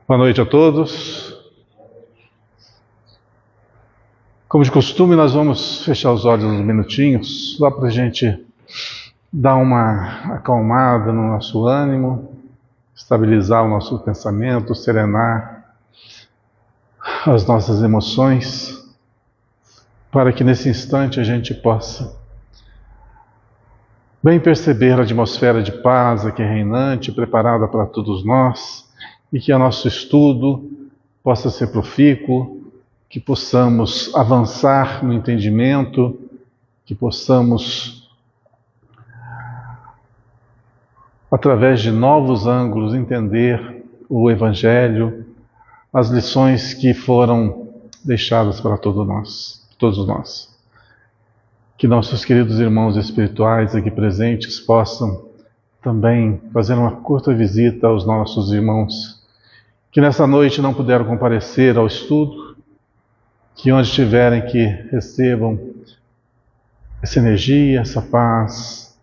Boa noite a todos. Como de costume, nós vamos fechar os olhos uns minutinhos, só para a gente dar uma acalmada no nosso ânimo, estabilizar o nosso pensamento, serenar as nossas emoções, para que nesse instante a gente possa bem perceber a atmosfera de paz aqui reinante, preparada para todos nós, e que o nosso estudo possa ser profícuo, que possamos avançar no entendimento, que possamos, através de novos ângulos, entender o Evangelho, as lições que foram deixadas para todos nós. Que nossos queridos irmãos espirituais aqui presentes possam também fazer uma curta visita aos nossos irmãos que nessa noite não puderam comparecer ao estudo, que onde estiverem que recebam essa energia, essa paz,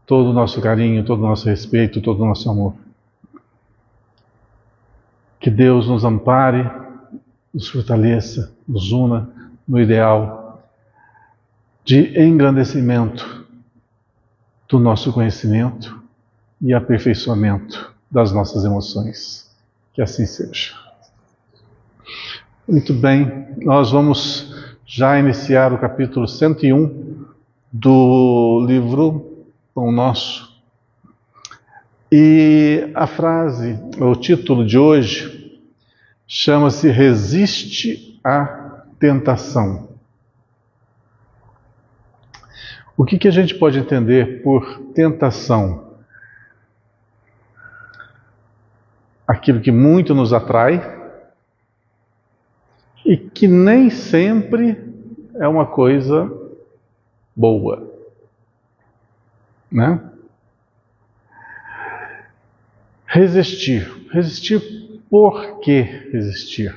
todo o nosso carinho, todo o nosso respeito, todo o nosso amor. Que Deus nos ampare, nos fortaleça, nos una no ideal de engrandecimento do nosso conhecimento e aperfeiçoamento das nossas emoções. Que assim seja. Muito bem, nós vamos já iniciar o capítulo 101 do livro Pão Nosso. E a frase, o título de hoje, chama-se Resiste à Tentação. O que a gente pode entender por tentação? Aquilo que muito nos atrai e que nem sempre é uma coisa boa, né? Resistir. Resistir, por que resistir?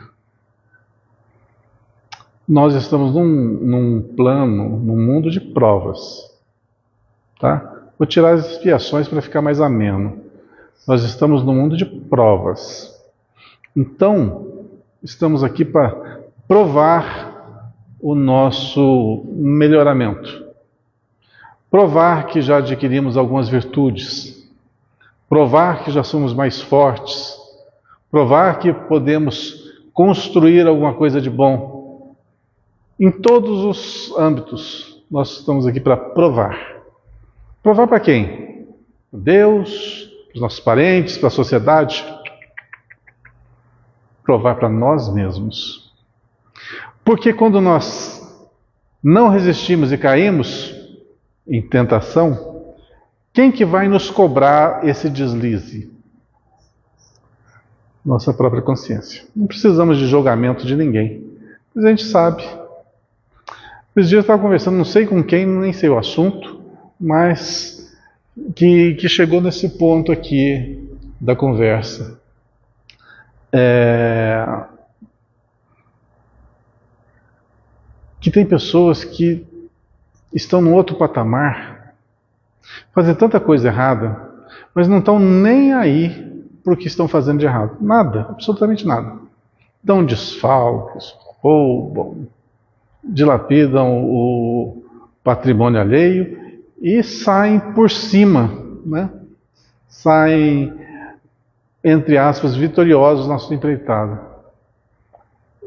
Nós estamos num plano, num mundo de provas, tá? Vou tirar as expiações para ficar mais ameno. Nós estamos num mundo de provas. Então, estamos aqui para provar o nosso melhoramento. Provar que já adquirimos algumas virtudes. Provar que já somos mais fortes. Provar que podemos construir alguma coisa de bom. Em todos os âmbitos, nós estamos aqui para provar. Provar para quem? Deus, para os nossos parentes, para a sociedade. Provar para nós mesmos. Porque quando nós não resistimos e caímos em tentação, quem que vai nos cobrar esse deslize? Nossa própria consciência. Não precisamos de julgamento de ninguém. Mas a gente sabe. Esses dias eu estava conversando, não sei com quem, nem sei o assunto, mas que chegou nesse ponto aqui da conversa. Que tem pessoas que estão num outro patamar, fazem tanta coisa errada, mas não estão nem aí para o que estão fazendo de errado. Nada, absolutamente nada. Dão desfalques, roubam, dilapidam o patrimônio alheio e saem por cima, né? Saem, entre aspas, vitoriosos na sua empreitada.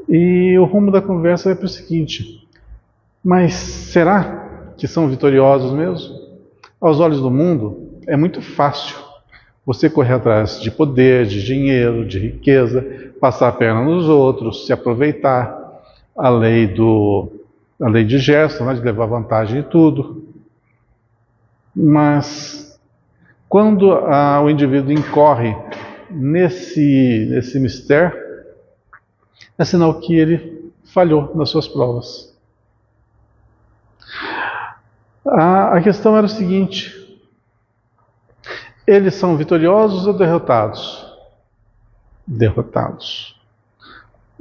E o rumo da conversa é para o seguinte: mas será que são vitoriosos mesmo? Aos olhos do mundo, é muito fácil você correr atrás de poder, de dinheiro, de riqueza, passar a perna nos outros, se aproveitar. A lei de Gerson, né, de levar vantagem em tudo. Mas quando o indivíduo incorre nesse mistério, é sinal que ele falhou nas suas provas. A questão era o seguinte: eles são vitoriosos ou derrotados? Derrotados.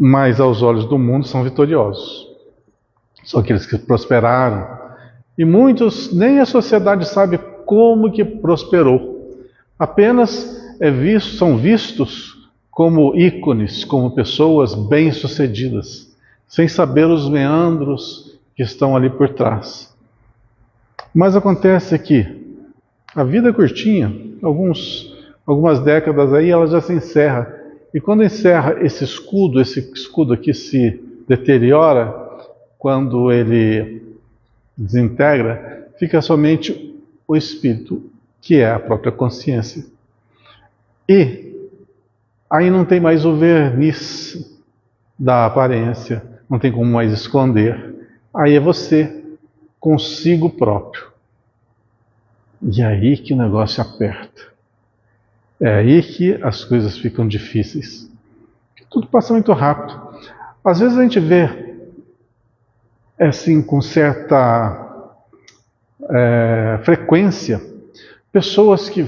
Mas aos olhos do mundo são vitoriosos. São aqueles que prosperaram. E muitos, nem a sociedade sabe como que prosperou. Apenas são vistos como ícones, como pessoas bem-sucedidas, sem saber os meandros que estão ali por trás. Mas acontece que a vida é curtinha, algumas décadas aí ela já se encerra. E quando encerra esse escudo aqui se deteriora, quando ele desintegra, fica somente o espírito, que é a própria consciência. E aí não tem mais o verniz da aparência, não tem como mais esconder. Aí é você consigo próprio. E é aí que o negócio aperta. É aí que as coisas ficam difíceis. Tudo passa muito rápido. Às vezes a gente vê, assim, com certa frequência, pessoas que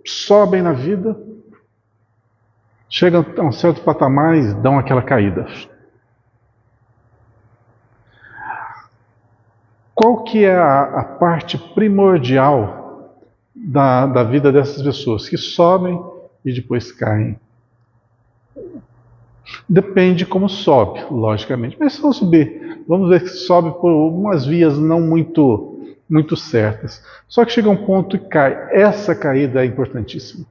sobem na vida, chegam a um certo patamar e dão aquela caída. Qual que é a parte primordial da vida dessas pessoas que sobem e depois caem? Depende como sobe, logicamente. Mas se for subir, vamos ver que sobe por umas vias não muito certas. Só que chega um ponto que cai. Essa caída é importantíssima.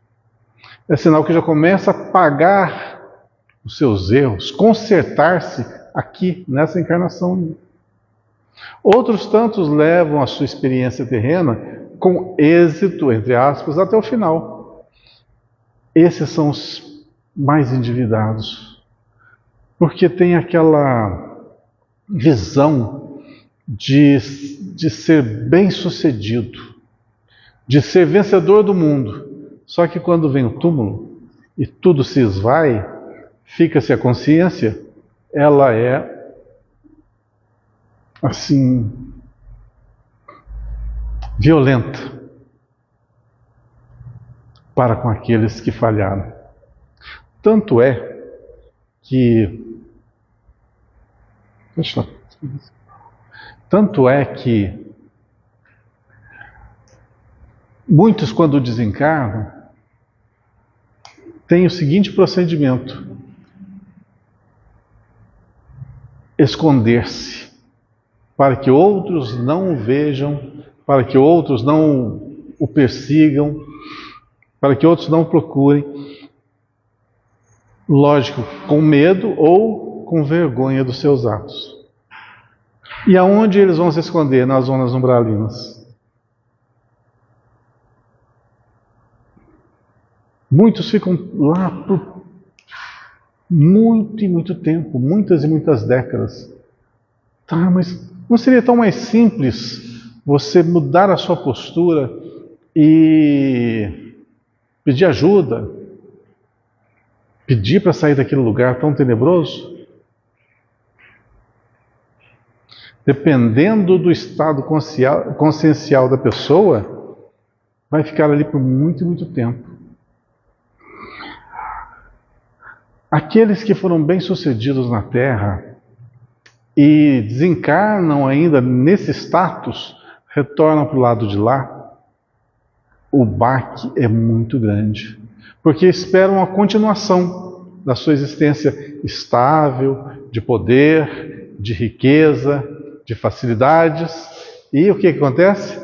É sinal que já começa a pagar os seus erros, consertar-se aqui, nessa encarnação. Outros tantos levam a sua experiência terrena com êxito, entre aspas, até o final. Esses são os mais endividados, porque tem aquela visão de ser bem-sucedido, de ser vencedor do mundo. Só que quando vem o túmulo e tudo se esvai, fica-se a consciência, ela é assim, violenta para com aqueles que falharam. Tanto é que muitos, quando desencarnam, têm o seguinte procedimento: esconder-se, para que outros não o vejam, para que outros não o persigam, para que outros não o procurem. Lógico, com medo ou com vergonha dos seus atos. E aonde eles vão se esconder? Nas zonas umbralinas. Muitos ficam lá por muito e muito tempo, muitas e muitas décadas. Tá, mas não seria tão mais simples você mudar a sua postura e pedir ajuda, pedir para sair daquele lugar tão tenebroso? Dependendo do estado consciencial da pessoa, vai ficar ali por muito e muito tempo. Aqueles que foram bem-sucedidos na Terra e desencarnam ainda nesse status, retornam para o lado de lá, o baque é muito grande, porque esperam a continuação da sua existência estável, de poder, de riqueza, de facilidades, e o que acontece?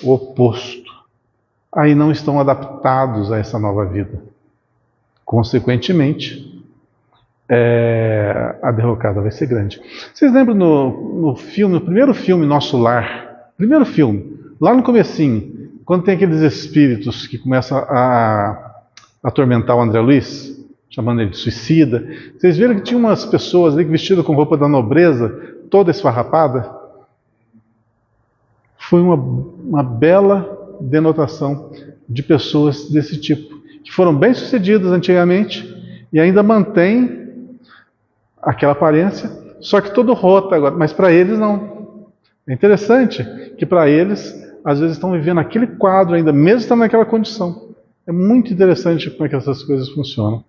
O oposto. Aí não estão adaptados a essa nova vida. Consequentemente, a derrocada vai ser grande. Vocês lembram no primeiro filme Nosso Lar? Primeiro filme, lá no comecinho, quando tem aqueles espíritos que começam a atormentar o André Luiz, chamando ele de suicida. Vocês viram que tinha umas pessoas ali vestidas com roupa da nobreza, toda esfarrapada? Foi uma bela denotação de pessoas desse tipo, que foram bem-sucedidas antigamente e ainda mantêm aquela aparência, só que todo rota agora, mas para eles não. É interessante que para eles, às vezes estão vivendo aquele quadro ainda, mesmo estando naquela condição. É muito interessante como é que essas coisas funcionam.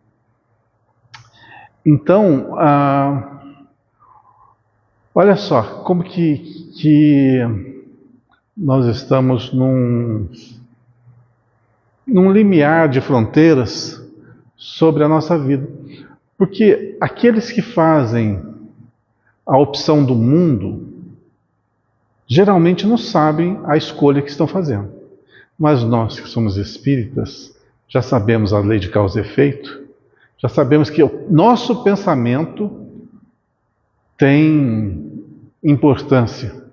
Então, olha só, como que nós estamos num limiar de fronteiras sobre a nossa vida. Porque aqueles que fazem a opção do mundo, geralmente não sabem a escolha que estão fazendo. Mas nós que somos espíritas, já sabemos a lei de causa e efeito, já sabemos que o nosso pensamento tem importância.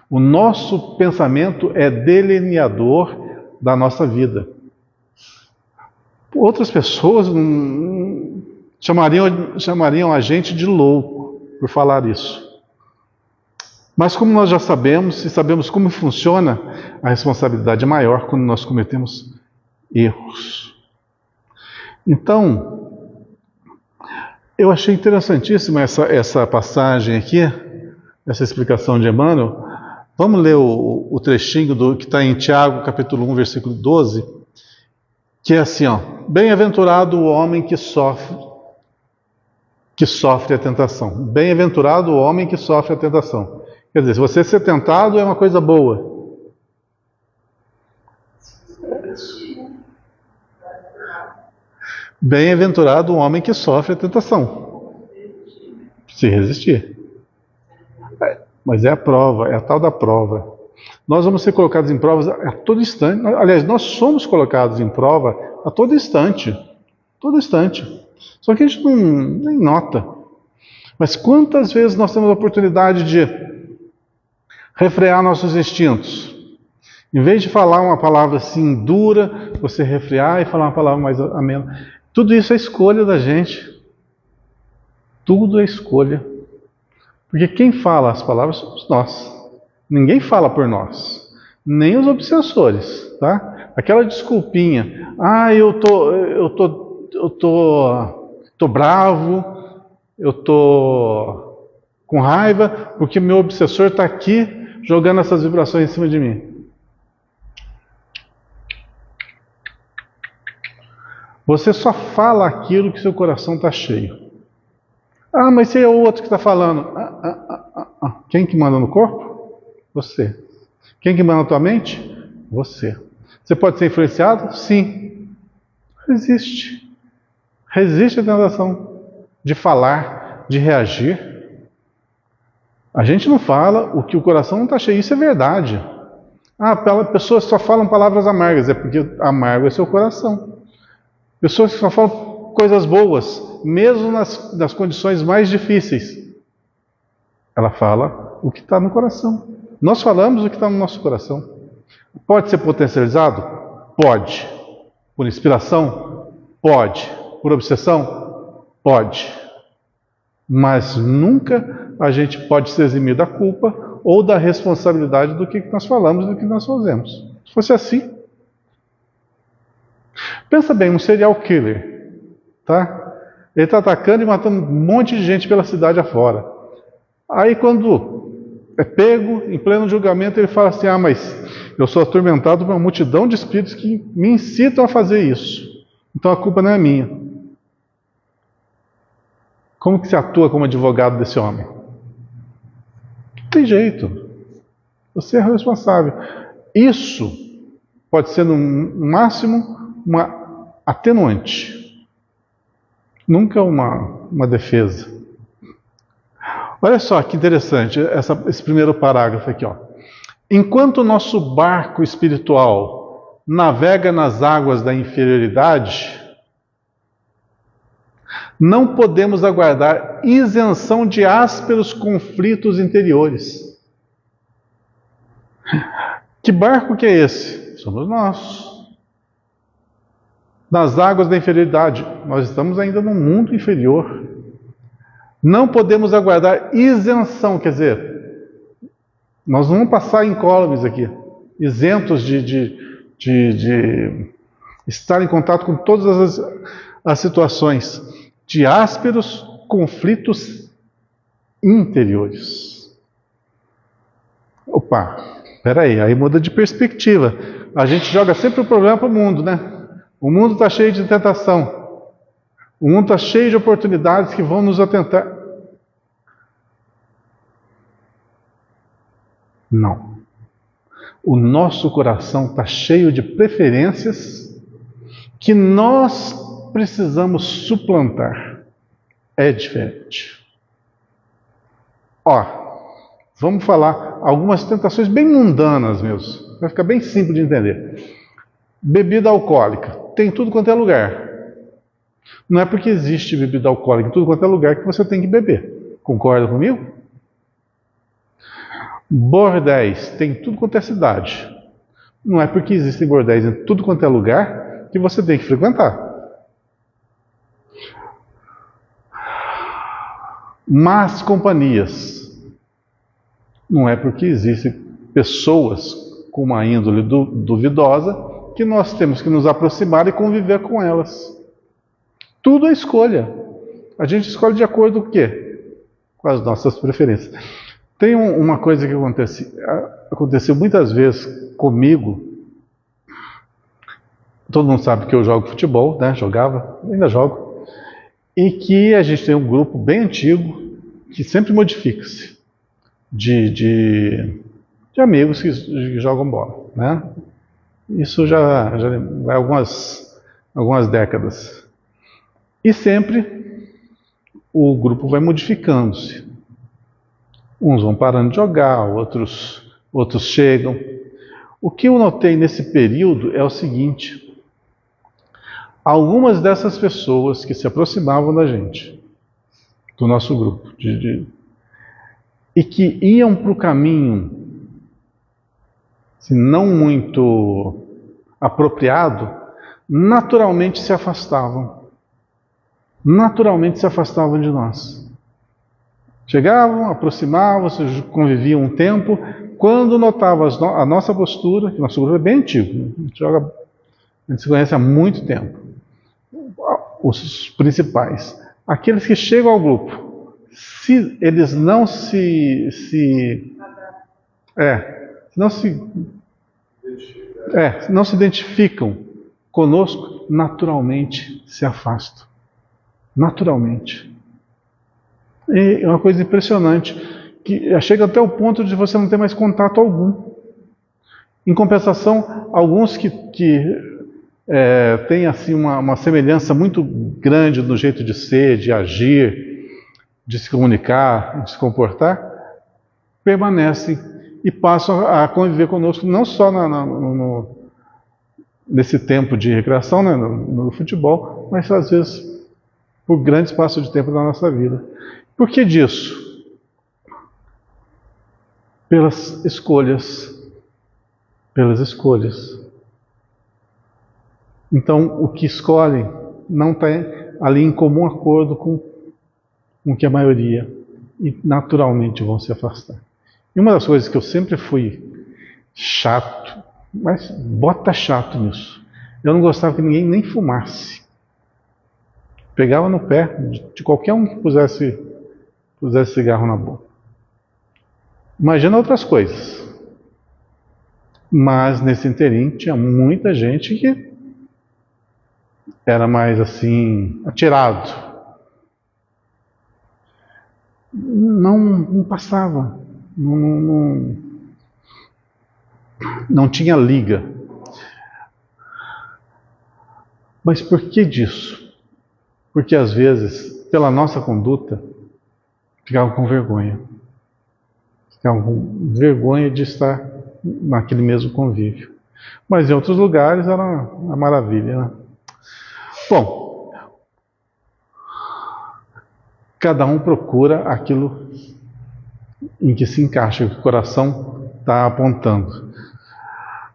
O nosso pensamento é delineador da nossa vida. Outras pessoas chamariam a gente de louco por falar isso. Mas como nós já sabemos e sabemos como funciona, a responsabilidade é maior quando nós cometemos erros. Então, eu achei interessantíssima essa passagem aqui, essa explicação de Emmanuel. Vamos ler o trechinho que está em Tiago, capítulo 1, versículo 12, que é assim, ó: bem-aventurado o homem que sofre a tentação. Bem-aventurado o homem que sofre a tentação. Quer dizer, se você ser tentado é uma coisa boa. Bem-aventurado o homem que sofre a tentação. Se resistir. Mas é a prova, é a tal da prova. Nós vamos ser colocados em provas a todo instante. Aliás, nós somos colocados em prova a todo instante. Todo instante. Só que a gente nem nota. Mas quantas vezes nós temos a oportunidade de refrear nossos instintos? Em vez de falar uma palavra assim dura, você refrear e falar uma palavra mais amena. Tudo isso é escolha da gente. Tudo é escolha. Porque quem fala as palavras somos nós. Ninguém fala por nós. Nem os obsessores, tá? Aquela desculpinha. Eu tô bravo, eu tô com raiva, porque meu obsessor está aqui jogando essas vibrações em cima de mim. Você só fala aquilo que seu coração está cheio. Mas se é o outro que está falando. Quem que manda no corpo? Você. Quem que manda na tua mente? Você. Você pode ser influenciado? Sim. Resiste. Resiste à tentação de falar, de reagir. A gente não fala o que o coração não está cheio. Isso é verdade. Pessoas só falam palavras amargas. É porque amargo é seu coração. Pessoas que só falam coisas boas, mesmo nas condições mais difíceis. Ela fala o que está no coração. Nós falamos o que está no nosso coração. Pode ser potencializado? Pode. Por inspiração? Pode. Por obsessão? Pode. Mas nunca a gente pode se eximir da culpa ou da responsabilidade do que nós falamos e do que nós fazemos. Se fosse assim... Pensa bem, um serial killer, tá? Ele está atacando e matando um monte de gente pela cidade afora. Aí quando é pego, em pleno julgamento, ele fala assim: mas eu sou atormentado por uma multidão de espíritos que me incitam a fazer isso. Então a culpa não é minha. Como que se atua como advogado desse homem? Não tem jeito. Você é responsável. Isso pode ser, no máximo, uma atenuante, nunca uma defesa. Olha só que interessante esse primeiro parágrafo aqui, ó. Enquanto o nosso barco espiritual navega nas águas da inferioridade, não podemos aguardar isenção de ásperos conflitos interiores. Que barco que é esse? Somos nós. Nas águas da inferioridade. Nós estamos ainda no mundo inferior. Não podemos aguardar isenção, quer dizer, nós não vamos passar incólumes aqui, isentos de estar em contato com todas as situações de ásperos conflitos interiores. Opa, peraí, aí muda de perspectiva. A gente joga sempre o problema para o mundo, né? O mundo está cheio de tentação. O mundo está cheio de oportunidades que vão nos atentar. Não. O nosso coração está cheio de preferências que nós precisamos suplantar. É diferente. Ó, vamos falar algumas tentações bem mundanas mesmo. Vai ficar bem simples de entender. Bebida alcoólica. Tem tudo quanto é lugar. Não é porque existe bebida alcoólica em tudo quanto é lugar que você tem que beber. Concorda comigo? Bordéis. Tem tudo quanto é cidade. Não é porque existem bordéis em tudo quanto é lugar que você tem que frequentar. Más companhias. Não é porque existem pessoas com uma índole duvidosa que nós temos que nos aproximar e conviver com elas. Tudo é escolha. A gente escolhe de acordo com o quê? Com as nossas preferências. Tem uma coisa que aconteceu muitas vezes comigo. Todo mundo sabe que eu jogo futebol, né? Jogava, ainda jogo. E que a gente tem um grupo bem antigo que sempre modifica-se de amigos que jogam bola, né? Isso já vai algumas décadas. E sempre o grupo vai modificando-se. Uns vão parando de jogar, outros chegam. O que eu notei nesse período é o seguinte: algumas dessas pessoas que se aproximavam da gente, do nosso grupo, e que iam para o caminho assim, não muito apropriado, naturalmente se afastavam. Naturalmente se afastavam de nós. Chegavam, aproximavam, conviviam um tempo. Quando notavam a nossa postura, que nosso grupo é bem antigo, a gente se conhece há muito tempo. Os principais, aqueles que chegam ao grupo, se eles não não se identificam conosco, naturalmente se afastam. Naturalmente. E é uma coisa impressionante, que chega até o ponto de você não ter mais contato algum. Em compensação, alguns que têm assim, uma semelhança muito grande no jeito de ser, de agir, de se comunicar, de se comportar, permanecem e passam a conviver conosco, não só nesse tempo de recreação, né, no futebol, mas às vezes por grande espaço de tempo da nossa vida. Por que disso? Pelas escolhas. Pelas escolhas. Então, o que escolhem não está ali em comum acordo com que a maioria, e naturalmente vão se afastar. E uma das coisas que eu sempre fui chato, mas bota chato nisso, eu não gostava que ninguém nem fumasse. Pegava no pé de qualquer um que pusesse cigarro na boca. Imagina outras coisas. Mas nesse interim tinha muita gente que era mais assim, atirado. Não passava. Não tinha liga. Mas por que disso? Porque às vezes, pela nossa conduta, ficavam com vergonha. Ficavam com vergonha de estar naquele mesmo convívio. Mas em outros lugares era uma maravilha, né? Bom, cada um procura aquilo em que se encaixa, o que o coração está apontando.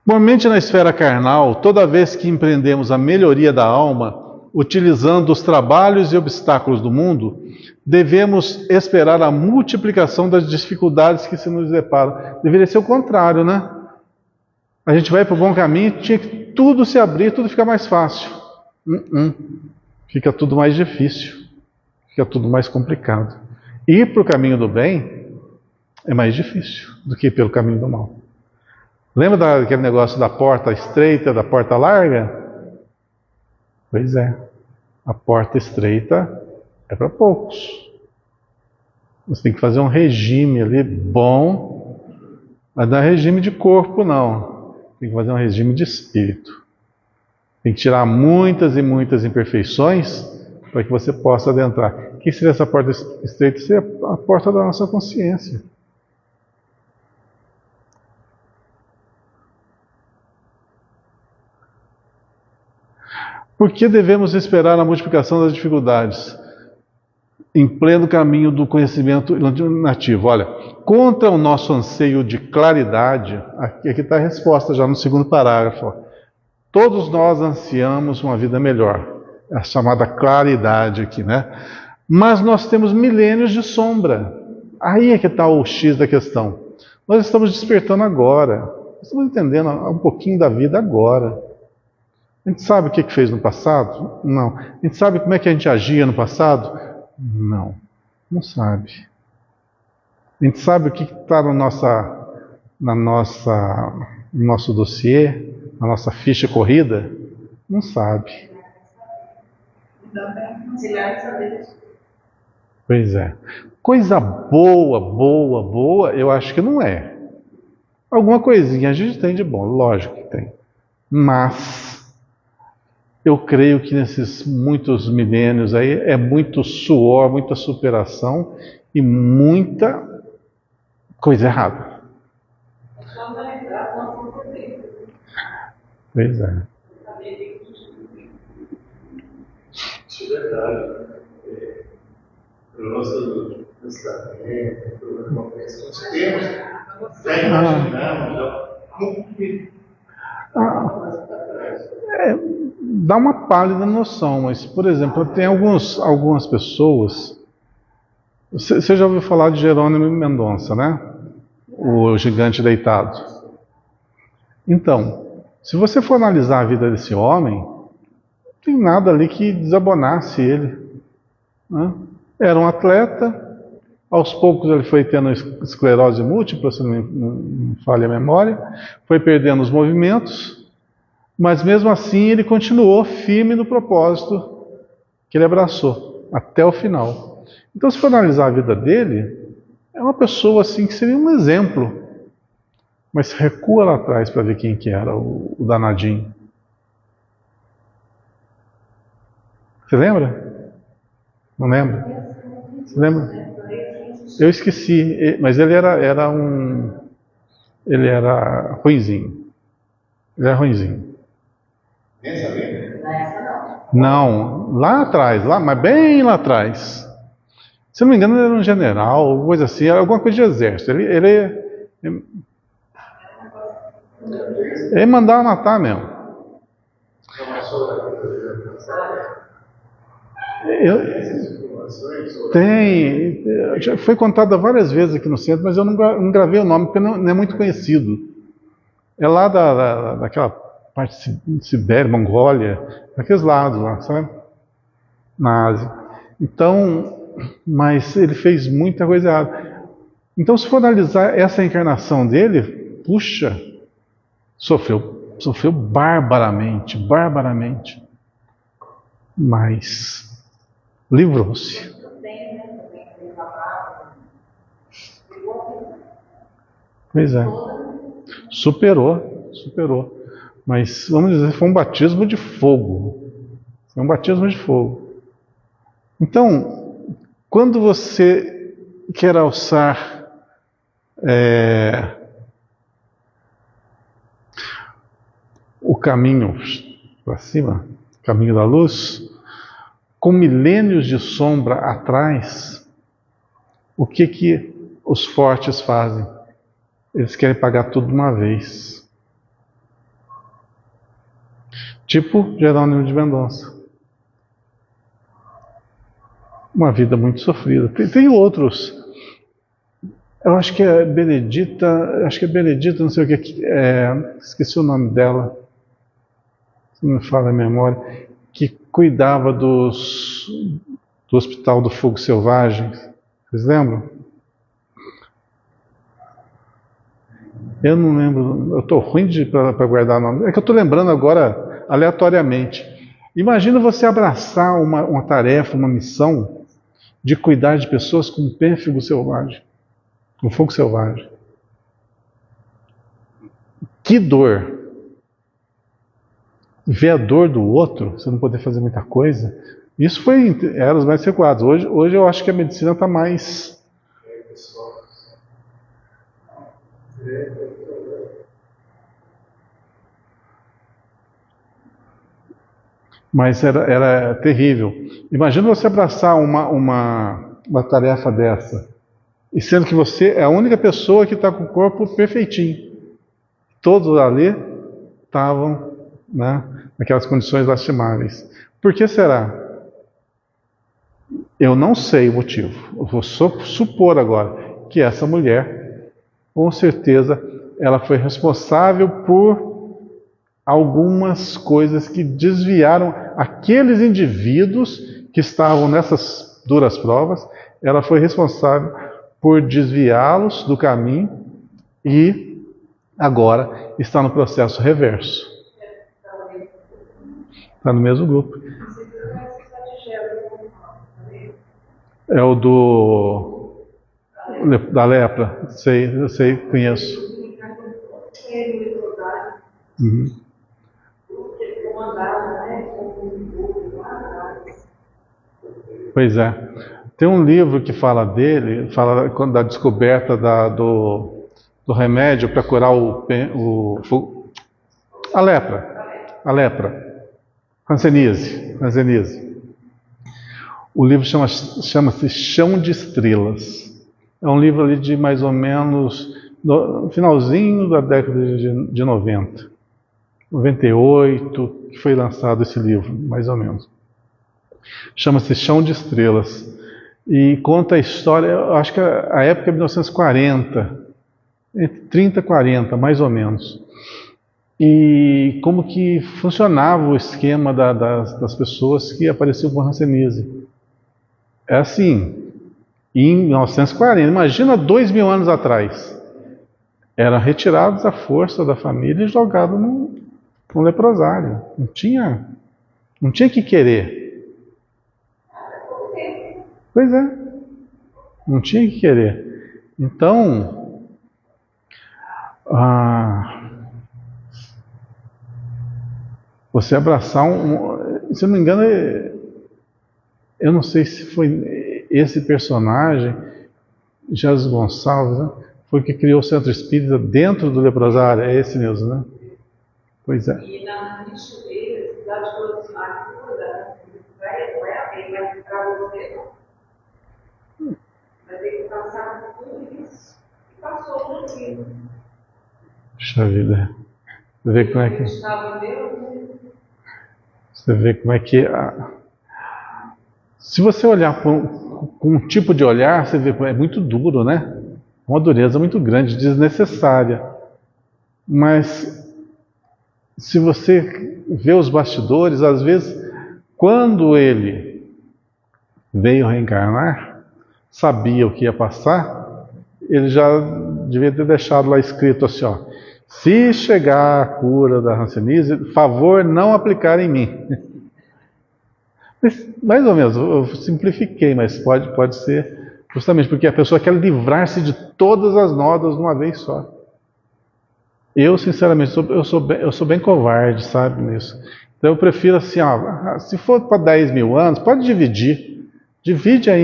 Normalmente na esfera carnal, toda vez que empreendemos a melhoria da alma, utilizando os trabalhos e obstáculos do mundo, devemos esperar a multiplicação das dificuldades que se nos deparam. Deveria ser o contrário, né? A gente vai para o bom caminho, tinha que tudo se abrir, tudo fica mais fácil. Fica tudo mais difícil. Fica tudo mais complicado. Ir para o caminho do bem é mais difícil do que ir pelo caminho do mal. Lembra daquele negócio da porta estreita, da porta larga? Pois é. A porta estreita é para poucos. Você tem que fazer um regime ali bom, mas não é regime de corpo, não. Tem que fazer um regime de espírito. Tem que tirar muitas e muitas imperfeições para que você possa adentrar. O que seria essa porta estreita? Seria a porta da nossa consciência. Por que devemos esperar a multiplicação das dificuldades em pleno caminho do conhecimento nativo? Olha, contra o nosso anseio de claridade, aqui está a resposta já no segundo parágrafo. Todos nós ansiamos uma vida melhor, a chamada claridade aqui, né? Mas nós temos milênios de sombra. Aí é que está o X da questão. Nós estamos despertando agora, estamos entendendo um pouquinho da vida agora. A gente sabe o que fez no passado? Não. A gente sabe como é que a gente agia no passado? Não. Não sabe. A gente sabe o que está no nosso dossiê, na nossa ficha corrida? Não sabe. Pois é. Coisa boa, eu acho que não é. Alguma coisinha a gente tem de bom, lógico que tem. Mas eu creio que nesses muitos milênios aí é muito suor, muita superação e muita coisa errada. Pois é. Isso é verdade. Para o nosso pensamento, para uma coisa que nós temos, já imaginamos, dá uma pálida noção, mas, por exemplo, tem algumas pessoas. Você já ouviu falar de Jerônimo Mendonça, né? O gigante deitado. Então, se você for analisar a vida desse homem, não tem nada ali que desabonasse ele, né? Era um atleta, aos poucos ele foi tendo esclerose múltipla, se não me falha a memória, foi perdendo os movimentos, mas mesmo assim ele continuou firme no propósito que ele abraçou, até o final. Então, se for analisar a vida dele, é uma pessoa assim que seria um exemplo. Mas recua lá atrás para ver quem que era o danadinho. Você lembra? Não lembra? Você lembra? Eu esqueci, mas ele era ruinzinho. Ele era ruinzinho. Não, lá atrás, mas bem lá atrás. Se não me engano, ele era um general, coisa assim, era alguma coisa de exército. Ele mandava matar mesmo. Foi contada várias vezes aqui no centro, mas eu não gravei o nome porque não é muito conhecido. É lá daquela parte de Sibéria, Mongólia, daqueles lados lá, sabe? Na Ásia. Então, mas ele fez muita coisa errada. Então, se for analisar essa encarnação dele, puxa, sofreu barbaramente, mas livrou-se. Pois é, superou, mas vamos dizer, foi um batismo de fogo. Então, quando você quer alçar o caminho para cima, caminho da luz, com milênios de sombra atrás, o que os fortes fazem? Eles querem pagar tudo de uma vez. Tipo Jerônimo de Mendonça. Uma vida muito sofrida. Tem outros. Eu acho que é Benedita, não sei o que, esqueci o nome dela, se não me fala a memória, que cuidava do Hospital do Fogo Selvagem. Vocês lembram? Eu não lembro, eu estou ruim para guardar o nome. É que eu estou lembrando agora aleatoriamente. Imagina você abraçar uma tarefa, uma missão de cuidar de pessoas com pênfigo selvagem, com fogo selvagem. Que dor! ver a dor do outro, você não poder fazer muita coisa, isso era os mais reculados. Hoje eu acho que a medicina está mais... Mas era terrível. Imagina você abraçar uma tarefa dessa, e sendo que você é a única pessoa que está com o corpo perfeitinho. Todos ali estavam, né, naquelas condições lastimáveis. Por que será? Eu não sei o motivo. Eu vou supor agora que essa mulher, com certeza, ela foi responsável por algumas coisas que desviaram aqueles indivíduos que estavam nessas duras provas. Ela foi responsável por desviá-los do caminho e agora está no processo reverso. Está no mesmo grupo. É o da lepra. Eu sei, conheço. Uhum. Pois é. Tem um livro que fala dele, fala da descoberta do remédio para curar a lepra, hanseníase. O livro chama-se Chão de Estrelas. É um livro ali de mais ou menos no finalzinho da década de 90, 98, que foi lançado esse livro, mais ou menos. Chama-se Chão de Estrelas. E conta a história, eu acho que a época é 1940, entre 30 e 40, mais ou menos. E como que funcionava o esquema das pessoas que apareciam com hanseníase. É assim, em 1940, imagina 2000 anos atrás, eram retirados à força da família e jogados num leprosário. Não tinha que querer. Pois é, não tinha que querer. Então, você abraçar se eu não me engano, eu não sei se foi esse personagem, Jesus Gonçalves, né? Foi que criou o Centro Espírita dentro do leprosário, é esse mesmo, né? Pois é. E na lixeira, cidade de aproximar vai haver, mas para você não. Vai ter que passar por tudo isso. E passou por tudo. Puxa vida. Você vê como é que... Você vê como é que... Se você olhar com um tipo de olhar, você vê que é muito duro, né? Uma dureza muito grande, desnecessária. Mas, se você vê os bastidores, às vezes, quando ele veio reencarnar, sabia o que ia passar, ele já devia ter deixado lá escrito assim, ó: se chegar a cura da hanseníase, favor não aplicar em mim. Mais ou menos, eu simplifiquei, mas pode ser justamente porque a pessoa quer livrar-se de todas as nódoas de uma vez só. Eu, sinceramente, eu sou bem covarde, sabe, nisso. Então eu prefiro assim, ó, se for para 10 mil anos, pode dividir. Divide aí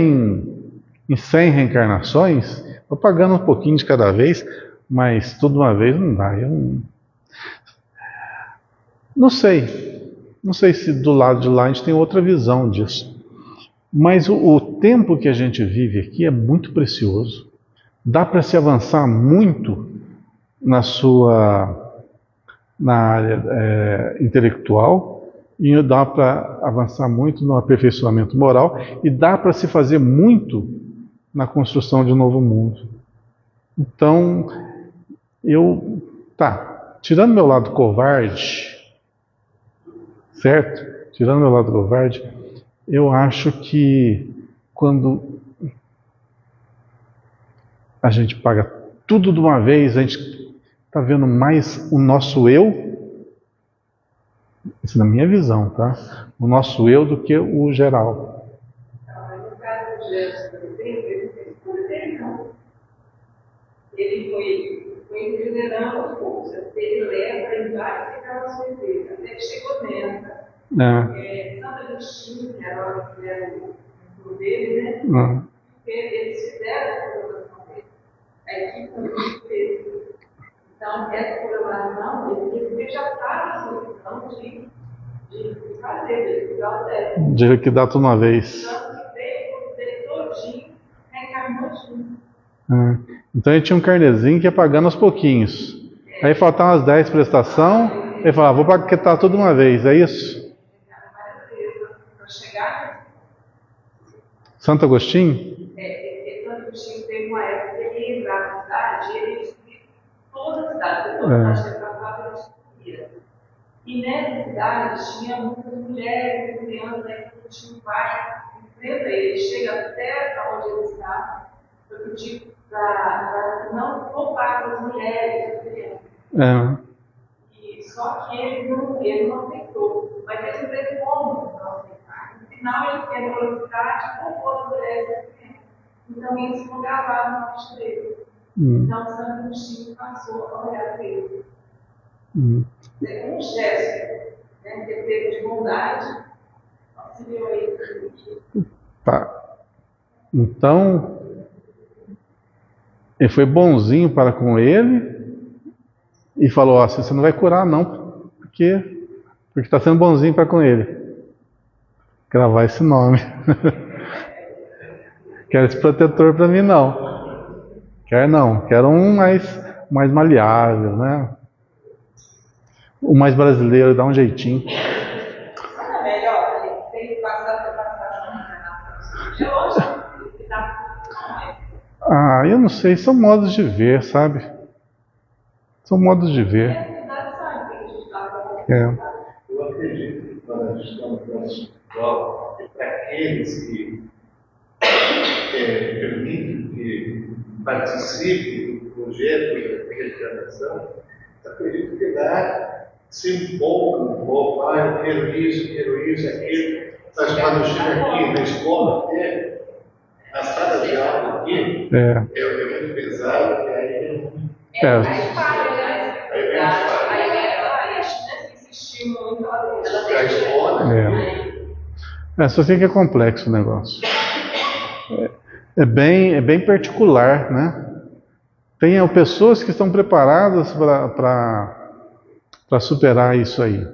em 100 reencarnações, vou pagando um pouquinho de cada vez, mas tudo de uma vez não dá. Eu não sei. Não sei se do lado de lá a gente tem outra visão disso. Mas o tempo que a gente vive aqui é muito precioso. Dá para se avançar muito na área intelectual, e dá para avançar muito no aperfeiçoamento moral, e dá para se fazer muito na construção de um novo mundo. Então, tirando meu lado covarde, certo? Tirando meu lado covarde, eu acho que quando a gente paga tudo de uma vez, a gente está vendo mais o nosso eu, isso na minha visão, tá? O nosso eu do que o geral. Mas no caso do Jesus, ele foi foi regenerando aos poucos. Ele leva em várias encarnações dele, até que chegou nessa. Santa Agostinho, que era o dele, né? Eles fizeram a programação dele. A equipe também fez. Então, essa programação, ele já está na solução de fazer, de liquidar o débito. De liquidar tudo uma vez. Então, ele todinho reencarnou junto. Então ele tinha um carnezinho que ia pagando aos pouquinhos. Aí faltavam umas 10 prestações, ele falava, vou pagar tudo uma vez, é isso? Santo Agostinho? Santo Agostinho teve uma época que ele ia entrar na cidade e ele descobria todas as cidades, todas as cidades que passavam, ele descobria. E nessa cidade tinha muitas mulheres, crianças, né, que tinham um pai, enfrenta ele, chega até onde ele está, para pedir para não roubar as mulheres, as crianças. E só que ele não aceitou, mas ele não teve como não aceitar. No final ele teve a velocidade, roubou as mulheres e as crianças. Então eles ficam gravados na ficha dele. Então Santo Agostinho passou a olhar para ele. É um gesto, né, que ele teve de bondade, auxiliou ele. Tá. Então, ele foi bonzinho para com ele e falou, ó, você não vai curar não, porque está sendo bonzinho para com ele. Gravar esse nome. Quero esse protetor para mim não. Quero um mais maleável, né? O mais brasileiro, dá um jeitinho. É melhor, ele tem que passar de longe. Eu não sei, são modos de ver, sabe? São modos de ver. Eu acredito que quando a gente está no plano espiritual, para aqueles que permitem que participem do projeto da reencarnação, acredito que dá, se empolga um pouco, eu quero isso, aquilo. Mas quando chega aqui na escola, na sala de aula aqui, é muito pesado, e aí só sei que é complexo o negócio. É bem particular, né? Tem pessoas que estão preparadas para superar isso aí.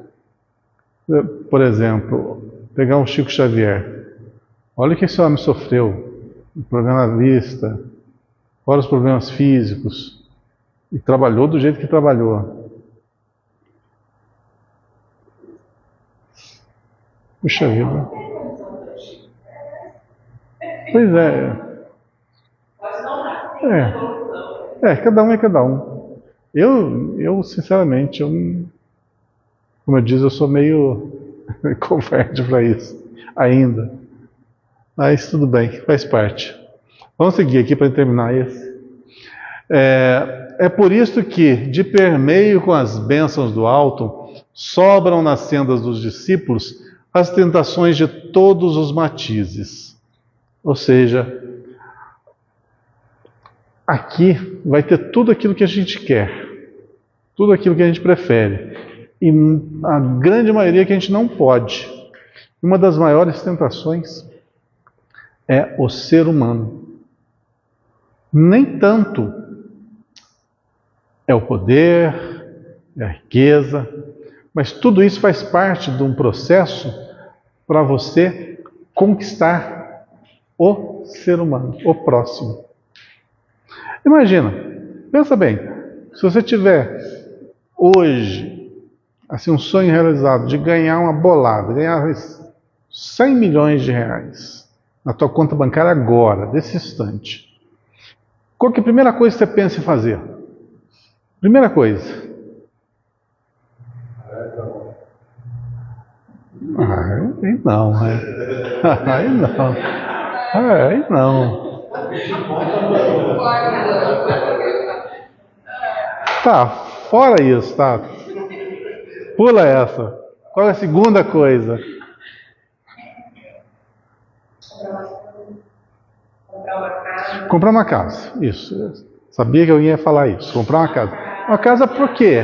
Por exemplo, pegar o Chico Xavier. Olha o que esse homem sofreu. O problema da vista, fora os problemas físicos. E trabalhou do jeito que trabalhou. Puxa vida. Pois cada um é cada um. Eu sinceramente, como eu disse, eu sou meio converte para isso ainda. Mas tudo bem, faz parte. Vamos seguir aqui para terminar esse. É por isso que, de permeio com as bênçãos do alto, sobram nas sendas dos discípulos as tentações de todos os matizes. Ou seja, aqui vai ter tudo aquilo que a gente quer, tudo aquilo que a gente prefere, e a grande maioria que a gente não pode. Uma das maiores tentações é o ser humano. Nem tanto é o poder, é a riqueza, mas tudo isso faz parte de um processo para você conquistar o ser humano, o próximo. Imagina, pensa bem, se você tiver hoje assim, um sonho realizado de ganhar uma bolada, ganhar 100 milhões de reais na tua conta bancária agora, desse instante. Qual que é a primeira coisa que você pensa em fazer? Primeira coisa. Aí não, aí não. Aí não. Tá, fora isso, tá? Pula essa. Qual é a segunda coisa? Comprar uma casa. Isso. Sabia que alguém ia falar isso. Comprar uma casa. Uma casa por quê?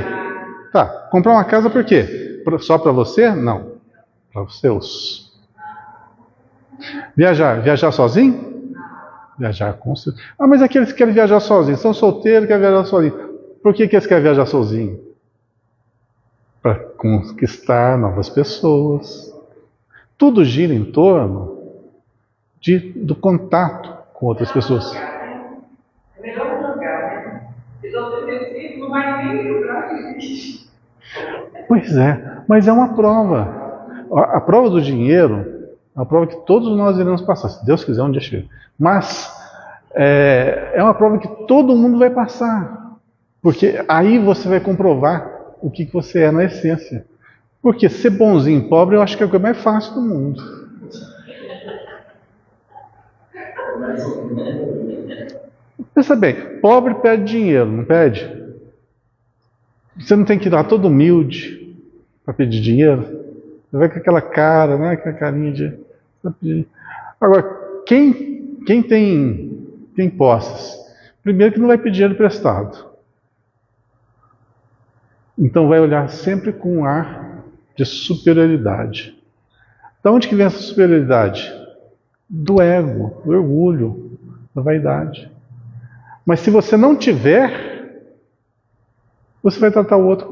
Tá, comprar uma casa por quê? Só para você? Não. Para os seus. Viajar sozinho? Viajar com os seus. Ah, mas aqueles que querem viajar sozinhos, são solteiros, querem viajar sozinhos. Por que eles querem viajar sozinhos? Para conquistar novas pessoas. Tudo gira em torno do contato com outras pessoas. É melhor lugar, né? Eles oferecem no mais nem lugar que existe. Pois é, mas é uma prova. A prova do dinheiro é uma prova que todos nós iremos passar, se Deus quiser, um dia chega. Mas é uma prova que todo mundo vai passar. Porque aí você vai comprovar o que você é na essência. Porque ser bonzinho e pobre eu acho que é a coisa mais fácil do mundo. Pensa bem, pobre pede dinheiro, não pede? Você não tem que ir lá todo humilde para pedir dinheiro? Você vai com aquela cara, né? Aquela carinha de... Agora, quem tem posses? Primeiro que não vai pedir dinheiro emprestado. Então vai olhar sempre com um ar de superioridade. Da onde que vem essa superioridade? Do ego, do orgulho, da vaidade. Mas se você não tiver, você vai tratar o outro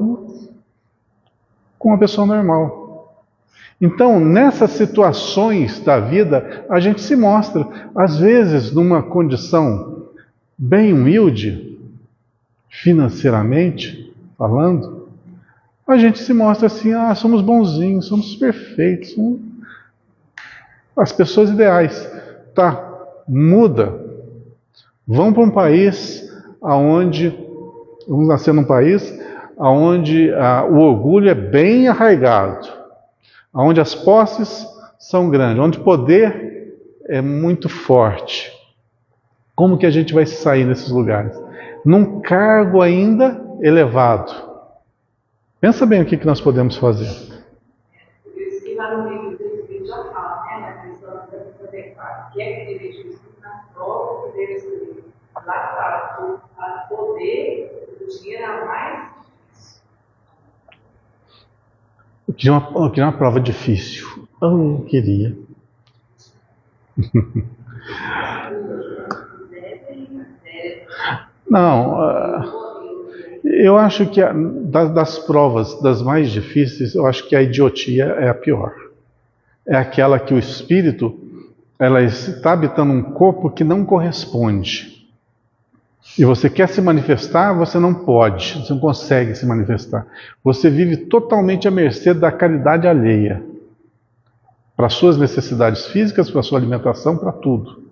como uma pessoa normal. Então, nessas situações da vida, a gente se mostra, às vezes, numa condição bem humilde, financeiramente falando, a gente se mostra assim, somos bonzinhos, somos perfeitos, somos as pessoas ideais. Tá, muda. Vão para um país onde, vamos nascer num país onde o orgulho é bem arraigado, onde as posses são grandes, onde o poder é muito forte. Como que a gente vai sair nesses lugares? Num cargo ainda elevado. Pensa bem o que nós podemos fazer. Por isso que lá no livro do Espírito já fala, né, na questão da adequada, que é que dirige o Espírito nas provas que deve ser. Lá fala, o poder do dinheiro é mais difícil. Eu queria uma prova difícil. Eu queria. Não, eu acho que das provas, das mais difíceis, eu acho que a idiotia é a pior. É aquela que o espírito, ela está habitando um corpo que não corresponde. E você quer se manifestar, você não pode, você não consegue se manifestar. Você vive totalmente à mercê da caridade alheia. Para suas necessidades físicas, para sua alimentação, para tudo.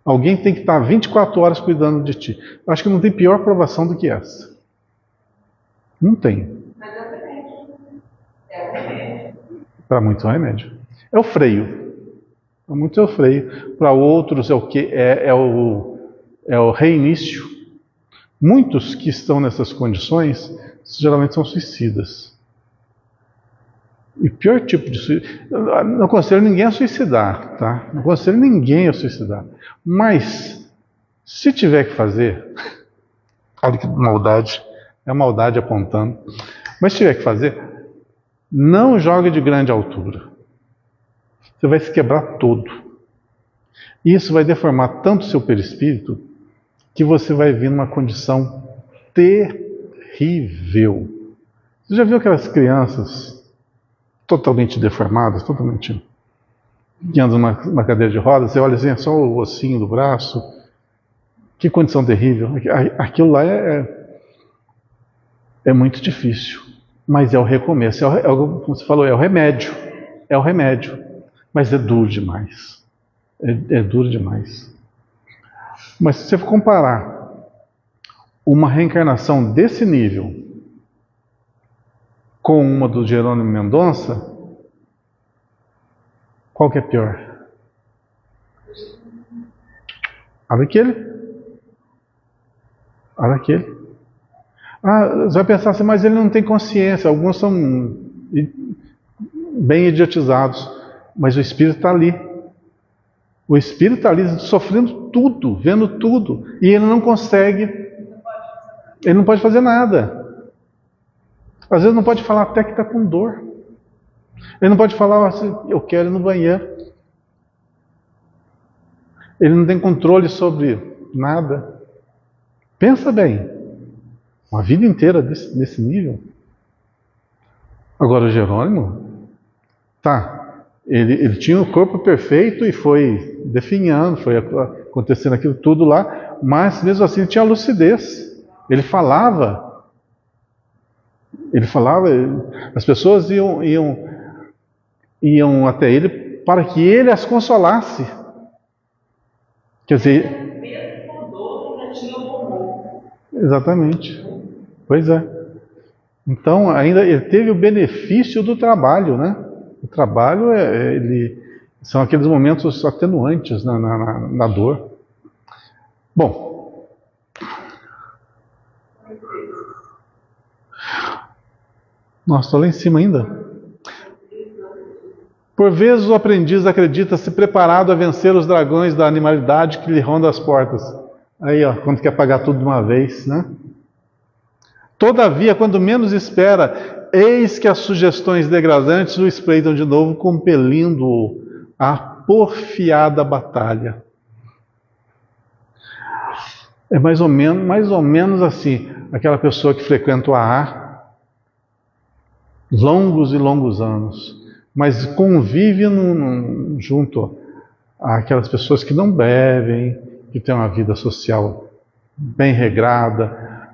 Alguém tem que estar 24 horas cuidando de ti. Eu acho que não tem pior provação do que essa. Não tem. Mas é o remédio. É o remédio. Para muitos é um remédio. É o freio. Para muitos é o freio. Para outros é o quê? É o reinício. Muitos que estão nessas condições geralmente são suicidas. E pior tipo de suicídio. Não aconselho ninguém a suicidar, tá? Não aconselho ninguém a suicidar. Mas, se tiver que fazer, olha que maldade, é a maldade apontando. Mas se tiver que fazer, não jogue de grande altura. Você vai se quebrar todo. E isso vai deformar tanto o seu perispírito que você vai vir numa condição terrível. Você já viu aquelas crianças totalmente deformadas, totalmente que andam numa cadeira de rodas, você olha assim, é só o ossinho do braço. Que condição terrível. Aquilo lá é muito difícil. Mas é o recomeço. Como você falou, é o remédio. É o remédio. Mas é duro demais. É duro demais. Mas se você for comparar uma reencarnação desse nível com uma do Jerônimo Mendonça, qual que é pior? A daquele. Você vai pensar assim, mas ele não tem consciência. Alguns são bem idiotizados. Mas o espírito está ali. O espírito está ali sofrendo tudo, vendo tudo. E ele não consegue Ele não pode fazer nada. Às vezes não pode falar até que está com dor. Ele não pode falar assim, eu quero ir no banheiro. Ele não tem controle sobre nada. Pensa bem, uma vida inteira nesse nível. Agora o Jerônimo, tá, ele tinha o corpo perfeito e foi definhando, foi acontecendo aquilo tudo lá, mas mesmo assim tinha lucidez. Ele falava, as pessoas iam até ele para que ele as consolasse. Quer dizer, exatamente. Pois é. Então, ainda ele teve o benefício do trabalho, né? O trabalho são aqueles momentos atenuantes na dor. Bom. Nossa, estou lá em cima ainda. Por vezes o aprendiz acredita-se preparado a vencer os dragões da animalidade que lhe ronda as portas. Aí, ó, quando quer pagar tudo de uma vez, né? Todavia, quando menos espera, eis que as sugestões degradantes o espreitam de novo, compelindo-o à porfiada batalha. É mais ou menos assim, aquela pessoa que frequenta o AA longos e longos anos, mas convive junto àquelas pessoas que não bebem, que têm uma vida social bem regrada,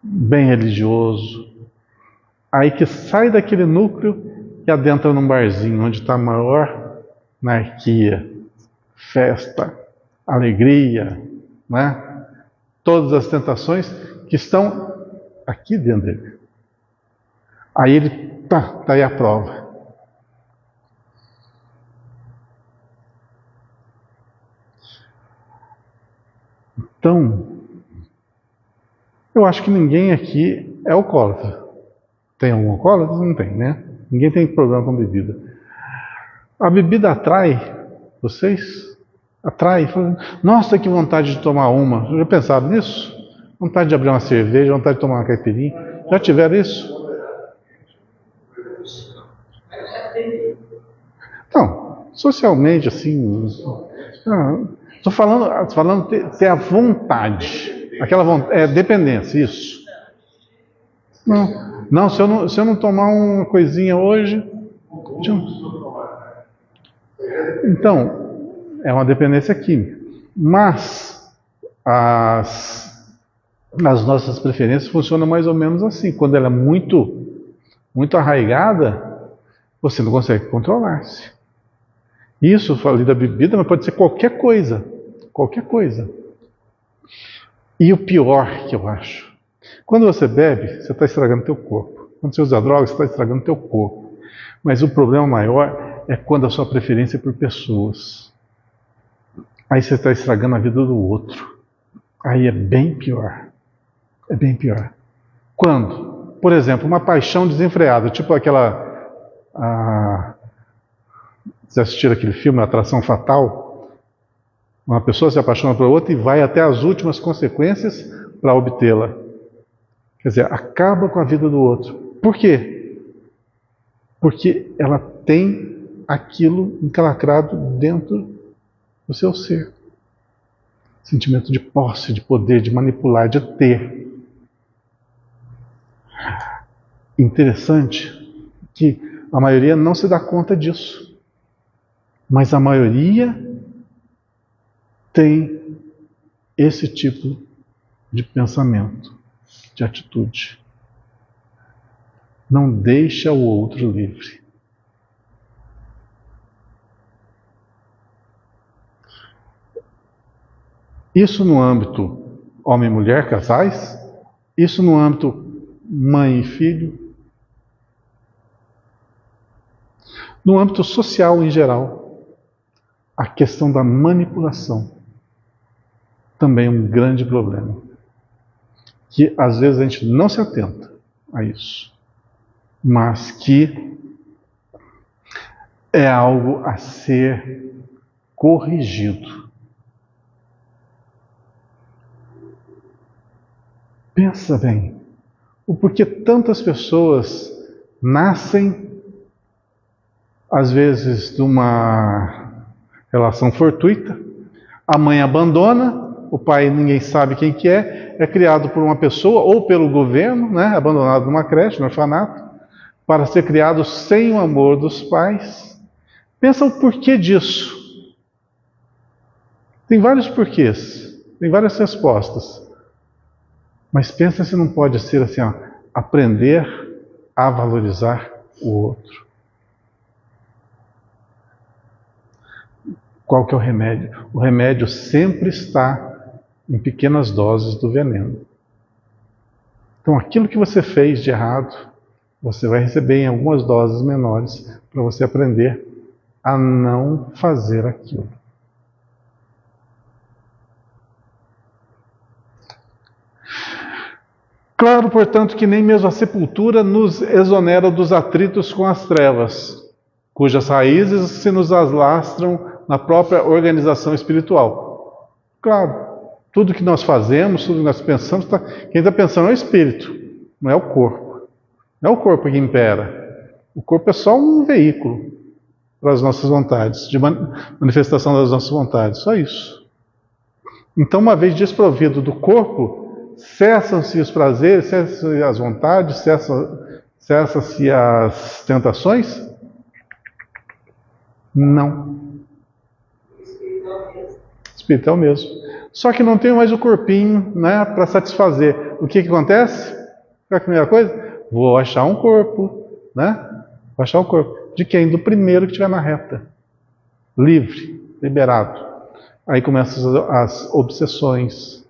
bem religioso. Aí que sai daquele núcleo e adentra num barzinho, onde está a maior anarquia, festa, alegria, né? Todas as tentações que estão aqui dentro dele. Aí ele, tá aí a prova. Então, eu acho que ninguém aqui é alcoólatra. Tem algum alcoólatra? Não tem, né? Ninguém tem problema com bebida. A bebida atrai vocês? Atrai? Nossa, que vontade de tomar uma. Já pensaram nisso? Vontade de abrir uma cerveja, vontade de tomar uma caipirinha. Já tiveram isso? Não, socialmente, assim... Estou falando ter a vontade. Aquela vontade, dependência, isso. Não, se eu não tomar uma coisinha hoje... Então, é uma dependência química. Mas as nossas preferências funcionam mais ou menos assim. Quando ela é muito arraigada, você não consegue controlar-se. Isso, eu falei da bebida, mas pode ser qualquer coisa. Qualquer coisa. E o pior que eu acho, quando você bebe, você está estragando teu corpo. Quando você usa droga, você está estragando teu corpo. Mas o problema maior é quando a sua preferência é por pessoas. Aí você está estragando a vida do outro. Aí é bem pior. É bem pior. Quando, por exemplo, uma paixão desenfreada, tipo aquela... Vocês assistiram aquele filme, Atração Fatal? Uma pessoa se apaixona por outra e vai até as últimas consequências para obtê-la. Quer dizer, acaba com a vida do outro. Por quê? Porque ela tem aquilo encalacrado dentro do seu ser. Sentimento de posse, de poder, de manipular, de ter. Interessante que a maioria não se dá conta disso. Mas a maioria tem esse tipo de pensamento, de atitude. Não deixa o outro livre. Isso no âmbito homem e mulher, casais. Isso no âmbito mãe e filho. No âmbito social em geral. A questão da manipulação também é um grande problema. Que às vezes a gente não se atenta a isso. Mas que é algo a ser corrigido. Pensa bem, o porquê tantas pessoas nascem, às vezes, de uma relação fortuita, a mãe abandona, o pai ninguém sabe quem que é criado por uma pessoa ou pelo governo, né, abandonado numa creche, no orfanato, para ser criado sem o amor dos pais. Pensa o porquê disso. Tem vários porquês, tem várias respostas. Mas pensa se não pode ser assim, ó, aprender a valorizar o outro. Qual que é o remédio? O remédio sempre está em pequenas doses do veneno. Então aquilo que você fez de errado, você vai receber em algumas doses menores para você aprender a não fazer aquilo. Claro, portanto, que nem mesmo a sepultura nos exonera dos atritos com as trevas, cujas raízes se nos alastram na própria organização espiritual. Claro, tudo que nós fazemos, tudo que nós pensamos, quem está pensando é o espírito, não é o corpo. Não é o corpo que impera. O corpo é só um veículo para as nossas vontades, de manifestação das nossas vontades, só isso. Então, uma vez desprovido do corpo, cessam-se os prazeres, cessam-se as vontades, cessam-se as tentações? Não. Espiritual mesmo. Só que não tem mais o corpinho, né, para satisfazer. O que acontece? Qual é a primeira coisa? Vou achar um corpo, né? Vou achar um corpo. De quem? Do primeiro que estiver na reta. Livre, liberado. Aí começam as obsessões,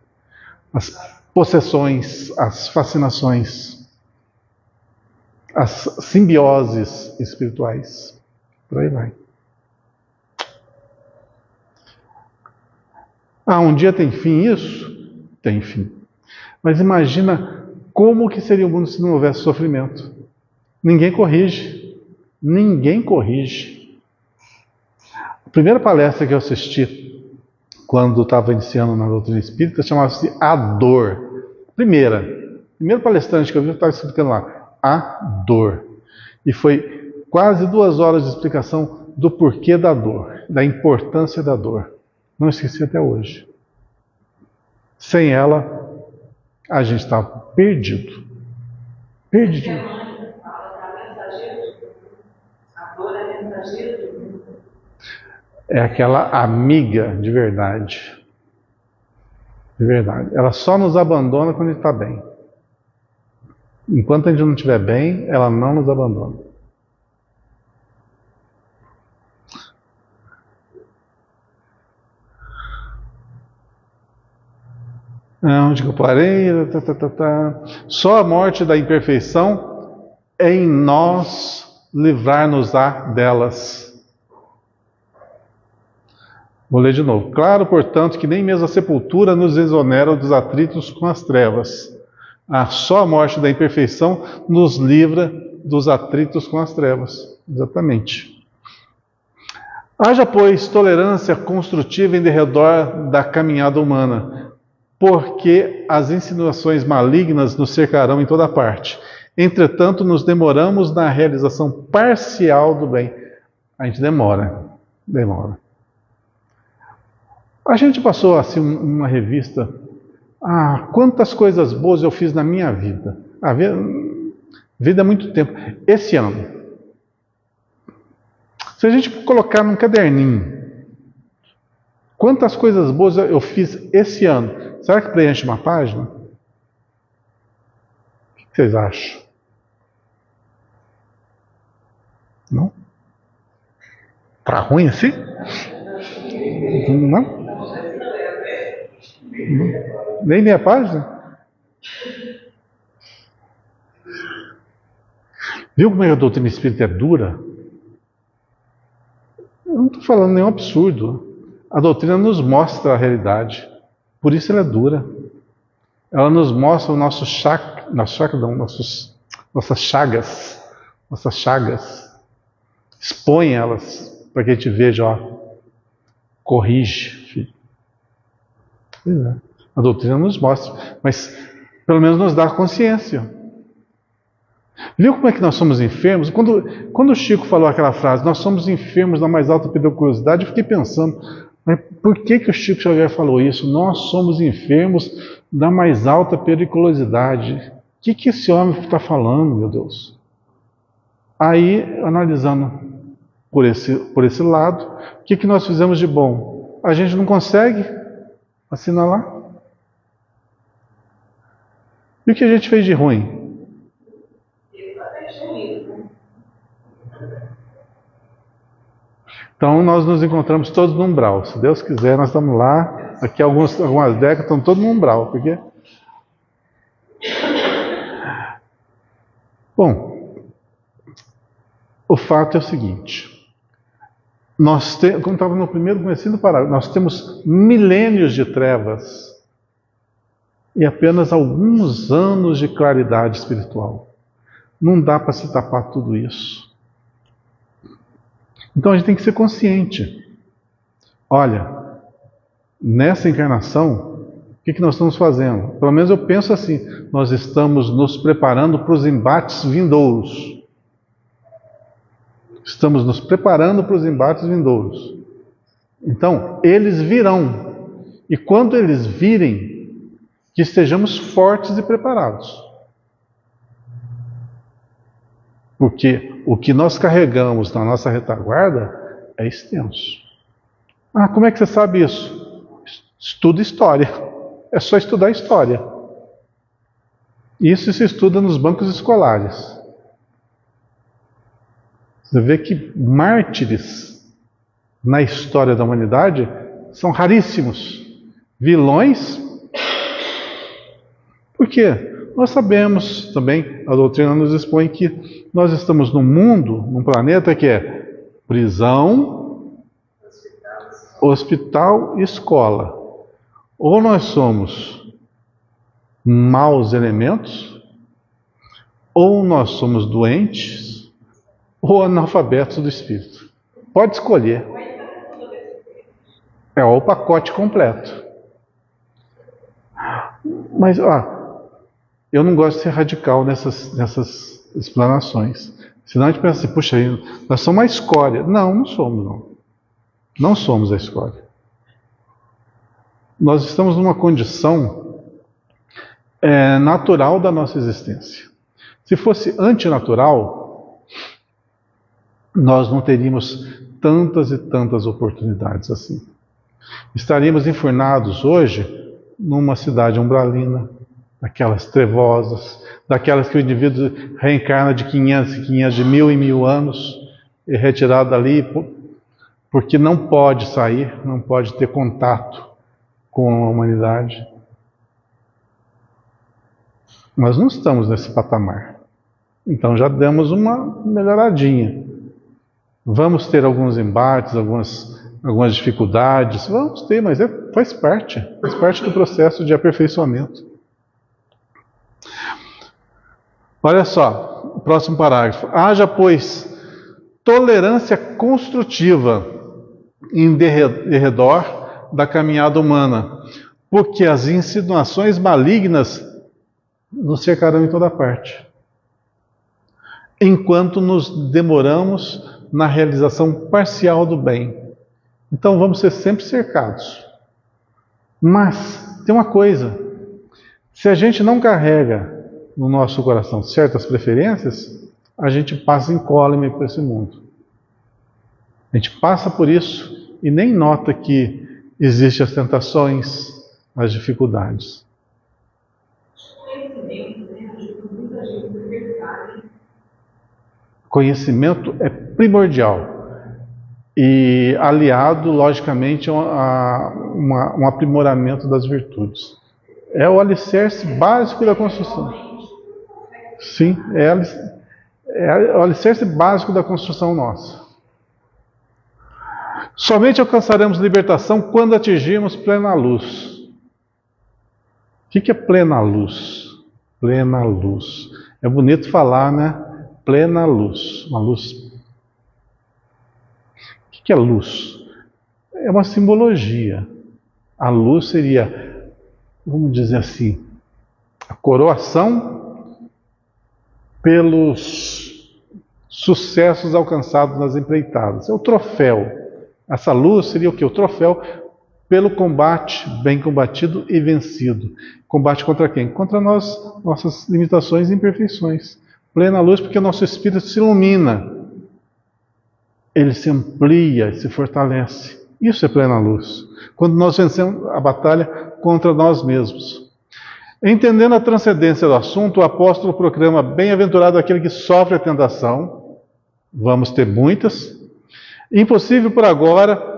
as possessões, as fascinações, as simbioses espirituais. Por aí vai. Um dia tem fim isso? Tem fim. Mas imagina como que seria o mundo se não houvesse sofrimento. Ninguém corrige. Ninguém corrige. A primeira palestra que eu assisti, quando estava iniciando na doutrina espírita, chamava-se A Dor. Primeiro palestrante que eu vi, estava explicando lá, a dor. E foi quase 2 horas de explicação do porquê da dor, da importância da dor. Não esqueci até hoje. Sem ela, a gente está perdido. Perdido. É aquela amiga de verdade. De verdade. Ela só nos abandona quando a gente está bem. Enquanto a gente não estiver bem, ela não nos abandona. Onde que eu parei? Só a morte da imperfeição é em nós livrar-nos-á delas. Vou ler de novo. Claro, portanto, que nem mesmo a sepultura nos exonera dos atritos com as trevas. Só a morte da imperfeição nos livra dos atritos com as trevas. Exatamente. Haja, pois, tolerância construtiva em derredor da caminhada humana, porque as insinuações malignas nos cercarão em toda parte. Entretanto, nos demoramos na realização parcial do bem. A gente demora. A gente passou assim uma revista. Quantas coisas boas eu fiz na minha vida. A vida é muito tempo. Esse ano. Se a gente colocar num caderninho, quantas coisas boas eu fiz esse ano, será que preenche uma página? O que vocês acham? Não? Tá ruim assim? Não? Nem meia página? Viu como a doutrina espírita é dura? Eu não estou falando nenhum absurdo. A doutrina nos mostra a realidade. Por isso ela é dura. Ela nos mostra o nosso nossas chagas. Expõe elas para que a gente veja, corrige. Pois é. A doutrina nos mostra. Mas Pelo menos nos dá consciência. Viu como é que nós somos enfermos? Quando o Chico falou aquela frase, nós somos enfermos da mais alta periculosidade, eu fiquei pensando, mas por que o Chico Xavier falou isso? Nós somos enfermos da mais alta periculosidade. O que esse homem está falando, meu Deus? Aí, analisando por esse lado, o que nós fizemos de bom? A gente não consegue assinalar. E o que a gente fez de ruim? Então nós nos encontramos todos no umbral. Se Deus quiser, nós estamos lá. Daqui a algumas décadas estamos todos no umbral. Porque... Bom, o fato é o seguinte. Como estava no primeiro comecinho do parágrafo, nós temos milênios de trevas e apenas alguns anos de claridade espiritual. Não dá para se tapar tudo isso. Então a gente tem que ser consciente. Olha, nessa encarnação, o que nós estamos fazendo? Pelo menos eu penso assim, nós estamos nos preparando para os embates vindouros. Estamos nos preparando para os embates vindouros. Então, eles virão. E quando eles virem, que estejamos fortes e preparados. Porque o que nós carregamos na nossa retaguarda é extenso. Ah, como é que você sabe isso? Estuda história. É só estudar história. Isso se estuda nos bancos escolares. Você vê que mártires na história da humanidade são raríssimos. Vilões. Por quê? Nós sabemos também, a doutrina nos expõe que nós estamos num mundo, num planeta que é prisão, hospital e escola. Ou nós somos maus elementos, ou nós somos doentes, ou analfabetos do espírito. Pode escolher. É o pacote completo. Mas, eu não gosto de ser radical nessas explanações. Senão a gente pensa assim, puxa, nós somos a escória. Não, não somos, não. Não somos a escória. Nós estamos numa condição natural da nossa existência. Se fosse antinatural, nós não teríamos tantas e tantas oportunidades assim. Estaríamos enfurnados hoje numa cidade umbralina, daquelas trevosas, daquelas que o indivíduo reencarna de 500 e 500, de 1000 em 1000 anos, e retirado dali porque não pode sair, não pode ter contato com a humanidade. Nós não estamos nesse patamar. Então já demos uma melhoradinha. Vamos ter alguns embates, algumas dificuldades, vamos ter, mas faz parte do processo de aperfeiçoamento. Olha só, o próximo parágrafo. Haja, pois, tolerância construtiva em derredor da caminhada humana, porque as insinuações malignas nos cercarão em toda parte, enquanto nos demoramos na realização parcial do bem. Então vamos ser sempre cercados. Mas tem uma coisa, se a gente não carrega no nosso coração certas preferências, a gente passa incólume por esse mundo. A gente passa por isso e nem nota que existem as tentações, as dificuldades. Conhecimento é primordial e aliado, logicamente, a um aprimoramento das virtudes. É o alicerce básico da construção. Sim, é o alicerce básico da construção nossa. Somente alcançaremos libertação quando atingirmos plena luz. O que é plena luz? Plena luz. É bonito falar, né? Plena luz. Uma luz. O que é luz? É uma simbologia. A luz seria, vamos dizer assim, A coroação pelos sucessos alcançados nas empreitadas. É o troféu. Essa luz seria o quê? O troféu pelo combate bem combatido e vencido. Combate contra quem? Contra nós, nossas limitações e imperfeições. Plena luz porque o nosso espírito se ilumina. Ele se amplia, se fortalece. Isso é plena luz. Quando nós vencemos a batalha contra nós mesmos. Entendendo a transcendência do assunto, o apóstolo proclama: bem-aventurado aquele que sofre a tentação. Vamos ter muitas. Impossível por agora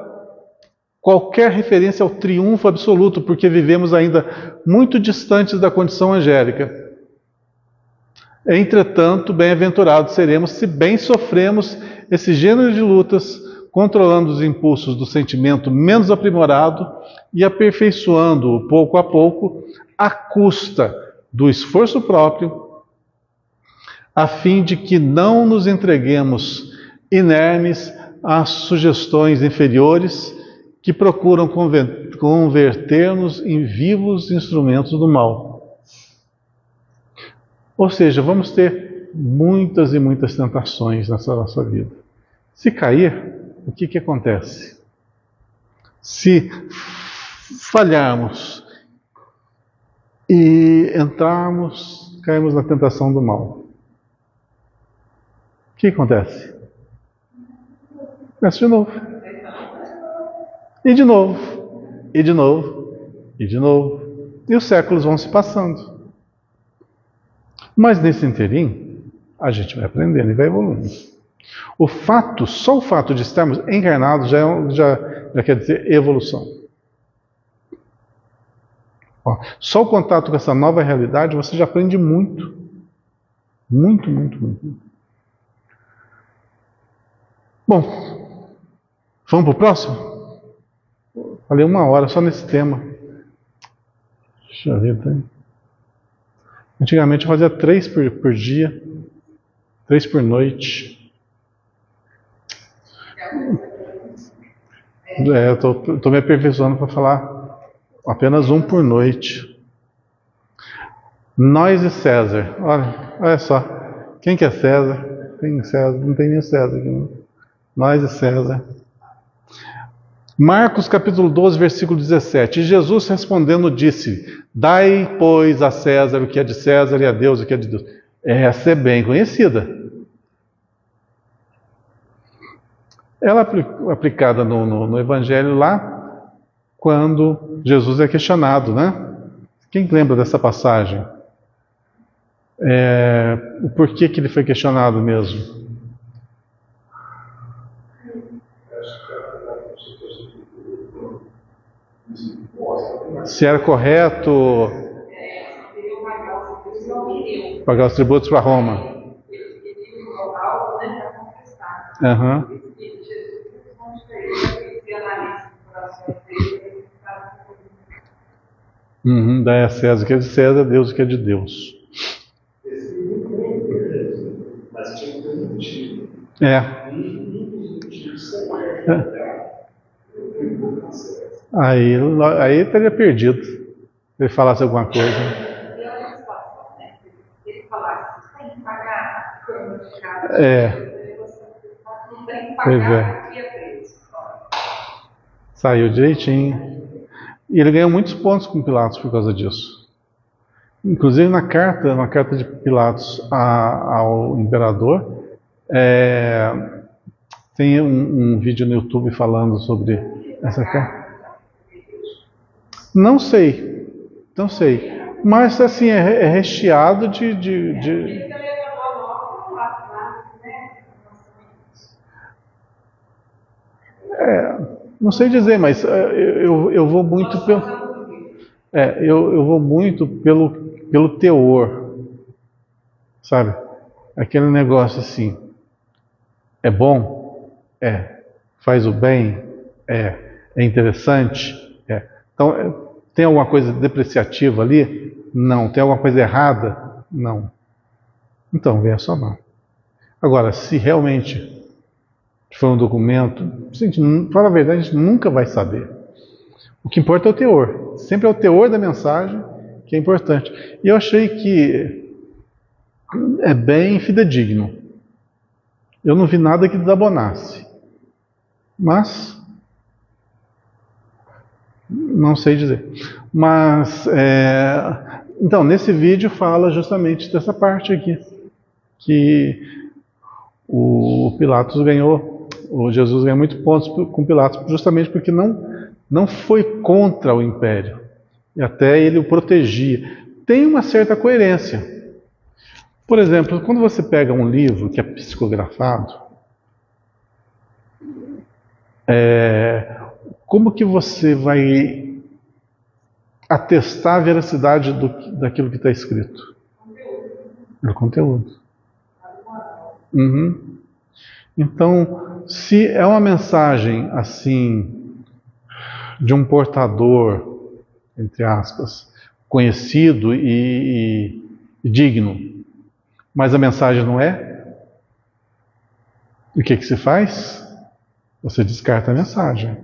qualquer referência ao triunfo absoluto, porque vivemos ainda muito distantes da condição angélica. Entretanto, bem-aventurados seremos se bem sofremos esse gênero de lutas, controlando os impulsos do sentimento menos aprimorado e aperfeiçoando-o pouco a pouco, à custa do esforço próprio, a fim de que não nos entreguemos inermes às sugestões inferiores que procuram converter-nos em vivos instrumentos do mal. Ou seja, vamos ter muitas e muitas tentações nessa nossa vida. Se cair, o que acontece? Se falharmos e cairmos na tentação do mal, o que acontece? Começa de novo. E de novo. E de novo. E de novo. E os séculos vão se passando. Mas nesse interim, a gente vai aprendendo e vai evoluindo. Só o fato de estarmos encarnados já quer dizer evolução. Só o contato com essa nova realidade, você já aprende muito. Muito, muito, muito. Bom, vamos para o próximo? Falei 1 hora só nesse tema. Deixa eu ver, tá? Antigamente eu fazia 3 por dia, 3 por noite. Eu estou me aperfeiçoando para falar apenas 1 por noite. Nós e César. Olha só. Quem que é César? Tem César? Não tem nem César aqui, não. Nós e César. Marcos capítulo 12, versículo 17. E Jesus respondendo disse: dai, pois, a César o que é de César e a Deus o que é de Deus. Essa é bem conhecida. Ela é aplicada no Evangelho lá, quando Jesus é questionado, né? Quem lembra dessa passagem? O porquê que ele foi questionado mesmo? Se era correto pagar os tributos para Roma. Uhum. Dai a César o que é de César, Deus o que é de Deus. Mas tinha um motivo. Aí teria perdido se ele falasse alguma coisa. Ele falasse, você tem que pagar. Pois é. Saiu direitinho. E ele ganhou muitos pontos com Pilatos por causa disso. Inclusive na carta de Pilatos ao imperador, tem um vídeo no YouTube falando sobre essa carta. Não sei. Mas assim, é recheado de... Não sei dizer, mas eu vou muito pelo... eu vou muito pelo teor, sabe? Aquele negócio assim, é bom? Faz o bem? É interessante? Então, tem alguma coisa depreciativa ali? Não. Tem alguma coisa errada? Não. Então, venha somar. Agora, se realmente for um documento, gente, fala a verdade, a gente nunca vai saber. O que importa é o teor. Sempre é o teor da mensagem que é importante. E eu achei que é bem fidedigno. Eu não vi nada que desabonasse. Mas não sei dizer. Mas então, nesse vídeo fala justamente dessa parte aqui, que o Pilatos ganhou, o Jesus ganhou muitos pontos com Pilatos, justamente porque não foi contra o império, e até ele o protegia. Tem uma certa coerência. Por exemplo, quando você pega um livro que é psicografado, como que você vai atestar a veracidade daquilo que está escrito? No conteúdo. Uhum. Então, se é uma mensagem assim de um portador, entre aspas, conhecido e digno, mas a mensagem não é, o que se faz? Você descarta a mensagem.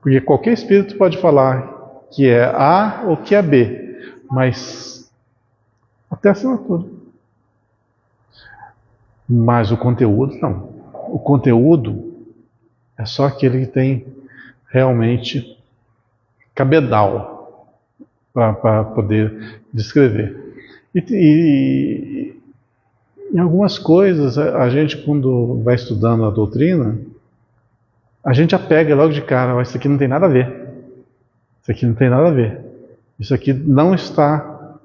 Porque qualquer espírito pode falar que é A ou que é B, mas até a assinatura. Mas o conteúdo não. O conteúdo é só aquele que tem realmente cabedal para poder descrever. E em algumas coisas, a gente, quando vai estudando a doutrina, a gente apega logo de cara, isso aqui não tem nada a ver. Isso aqui não tem nada a ver. Isso aqui não está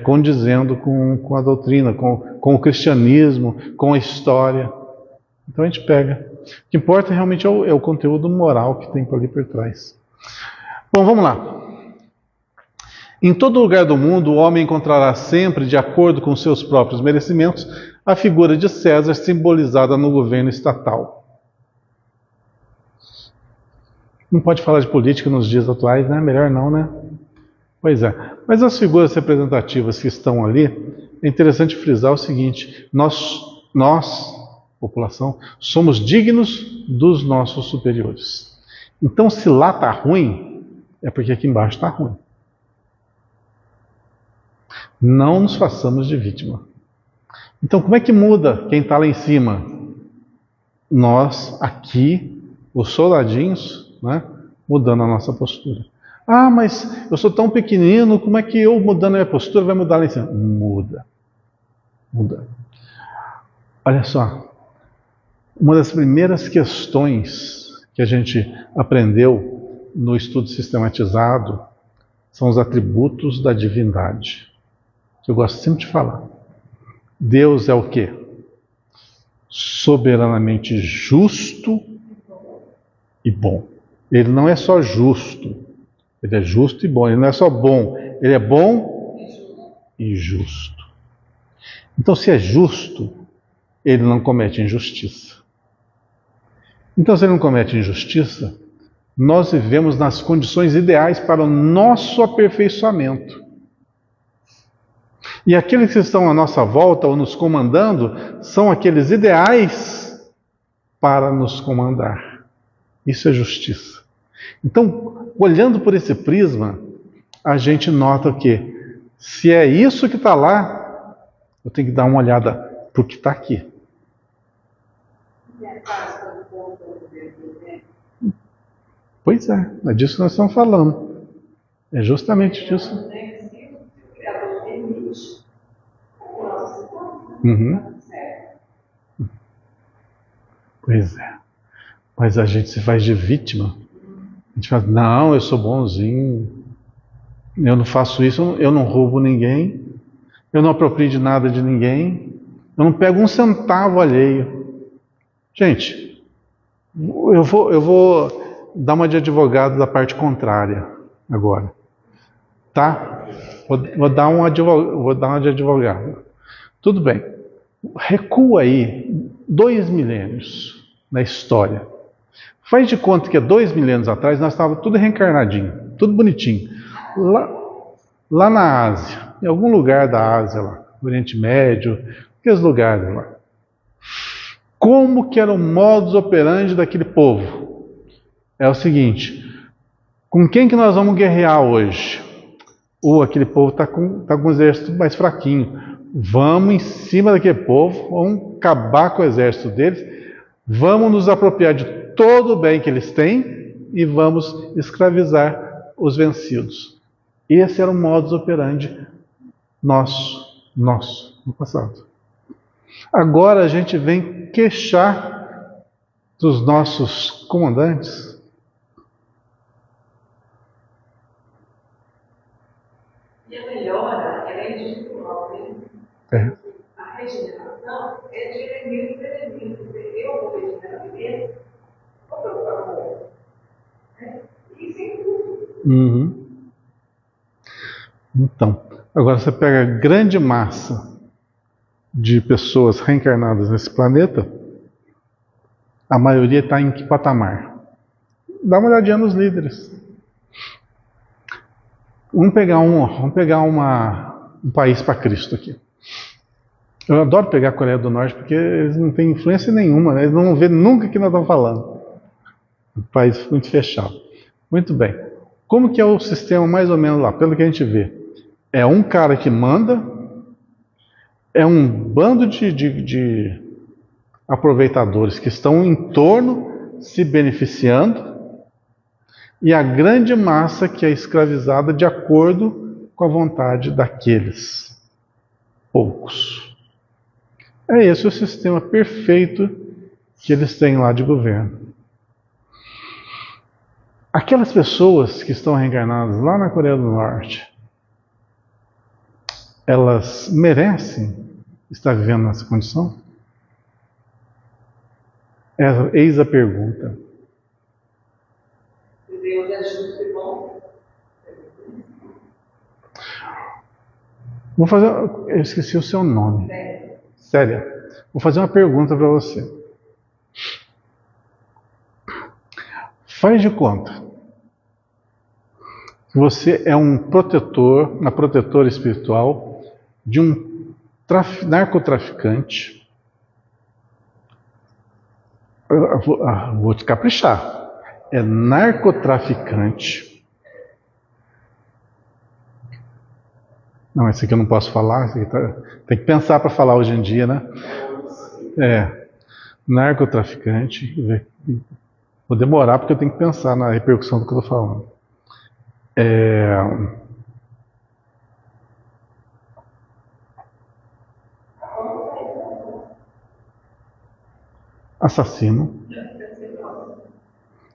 condizendo com a doutrina, com o cristianismo, com a história. Então a gente pega. O que importa realmente é o conteúdo moral que tem por ali por trás. Bom, vamos lá. Em todo lugar do mundo, o homem encontrará sempre, de acordo com seus próprios merecimentos, a figura de César simbolizada no governo estatal. Não pode falar de política nos dias atuais, né? Melhor não, né? Pois é. Mas as figuras representativas que estão ali, é interessante frisar o seguinte: nós, população, somos dignos dos nossos superiores. Então, se lá está ruim, é porque aqui embaixo está ruim. Não nos façamos de vítima. Então, como é que muda quem está lá em cima? Nós, aqui, os soldadinhos, né, mudando a nossa postura. Ah, mas eu sou tão pequenino, como é que eu mudando a minha postura vai mudar lá em cima? Muda. Muda. Olha só, uma das primeiras questões que a gente aprendeu no estudo sistematizado são os atributos da divindade. Que eu gosto sempre de falar. Deus é o quê? Soberanamente justo e bom. Ele não é só justo, ele é justo e bom. Ele não é só bom, ele é bom e justo. Então, se é justo, ele não comete injustiça. Então, se ele não comete injustiça, nós vivemos nas condições ideais para o nosso aperfeiçoamento. E aqueles que estão à nossa volta ou nos comandando são aqueles ideais para nos comandar. Isso é justiça. Então, olhando por esse prisma, a gente nota que, se é isso que está lá, eu tenho que dar uma olhada para o que está aqui. Pois é disso que nós estamos falando. É justamente disso. Uhum. Pois é. Mas a gente se faz de vítima. A gente fala, não, eu sou bonzinho, eu não faço isso, eu não roubo ninguém, eu não aproprio de nada de ninguém, eu não pego um centavo alheio. Gente, eu vou dar uma de advogado da parte contrária agora. Tá? Vou dar uma de advogado. Tudo bem. Recua aí 2 milênios na história. Faz de conta que há 2 milênios atrás nós estávamos tudo reencarnadinho, tudo bonitinho. Lá na Ásia, em algum lugar da Ásia, lá, Oriente Médio, aqueles lugares lá. Como que era o modus operandi daquele povo? É o seguinte: com quem que nós vamos guerrear hoje? Ou aquele povo está com um exército mais fraquinho. Vamos em cima daquele povo, vamos acabar com o exército deles, vamos nos apropriar de todo o bem que eles têm e vamos escravizar os vencidos. Esse era o modus operandi nosso no passado. Agora a gente vem queixar dos nossos comandantes. E a melhora, ela é individual, né? É. A regeneração é de elemento para elemento. Eu vou regenerar a beleza, vou procurar o outro. Isso é tudo. Uhum. Então, agora você pega a grande massa de pessoas reencarnadas nesse planeta, a maioria está em que patamar? Dá uma olhadinha nos líderes. Vamos pegar um país para Cristo aqui. Eu adoro pegar a Coreia do Norte porque eles não têm influência nenhuma, né? Eles não vão ver nunca o que nós estamos falando. Um país muito fechado. Muito bem. Como que é o sistema mais ou menos lá? Pelo que a gente vê. É um cara que manda, é um bando de aproveitadores que estão em torno se beneficiando e a grande massa que é escravizada de acordo com a vontade daqueles poucos. É esse o sistema perfeito que eles têm lá de governo. Aquelas pessoas que estão reencarnadas lá na Coreia do Norte, elas merecem estar vivendo nessa condição? Eis a pergunta. Deus é justo e bom. Eu esqueci o seu nome. Célia. Vou fazer uma pergunta para você. Faz de conta que você é um protetor, uma protetora espiritual de um narcotraficante. Vou te caprichar. É narcotraficante. Não, esse aqui eu não posso falar. Tem que pensar para falar hoje em dia, né? Narcotraficante. Vou demorar porque eu tenho que pensar na repercussão do que eu estou falando. Assassino.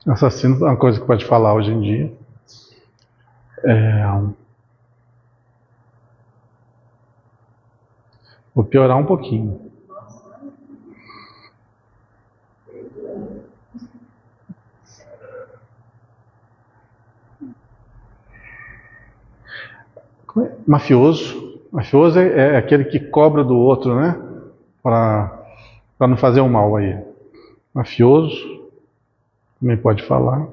Assassino é uma coisa que pode falar hoje em dia. Vou piorar um pouquinho. Mafioso. Mafioso é aquele que cobra do outro, né? Para não fazer o mal aí. Mafioso. Também pode falar.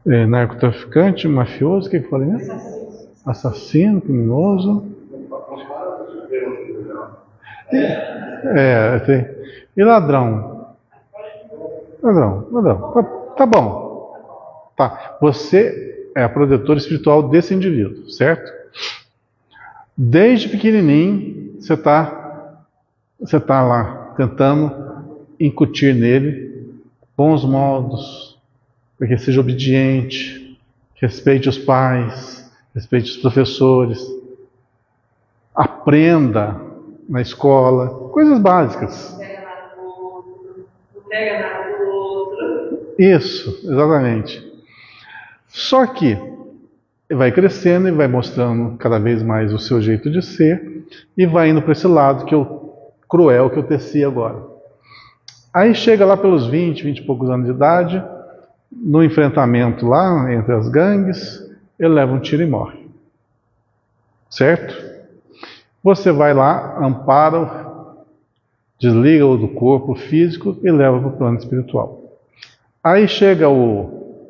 Narcotraficante, mafioso, o que eu falei mesmo? Assassino, criminoso. E ladrão? Ladrão. Tá bom. Tá. Você é a protetora espiritual desse indivíduo, certo? Desde pequenininho, você tá lá tentando incutir nele bons modos, para que seja obediente, respeite os pais, respeite os professores, aprenda na escola, coisas básicas. Não pega nada do outro. Isso, exatamente. Só que vai crescendo e vai mostrando cada vez mais o seu jeito de ser e vai indo para esse lado cruel que eu teci agora. Aí chega lá pelos 20 e poucos anos de idade, no enfrentamento lá entre as gangues, ele leva um tiro e morre. Certo? Você vai lá, ampara, desliga-o do corpo físico e leva para o plano espiritual. Aí chega o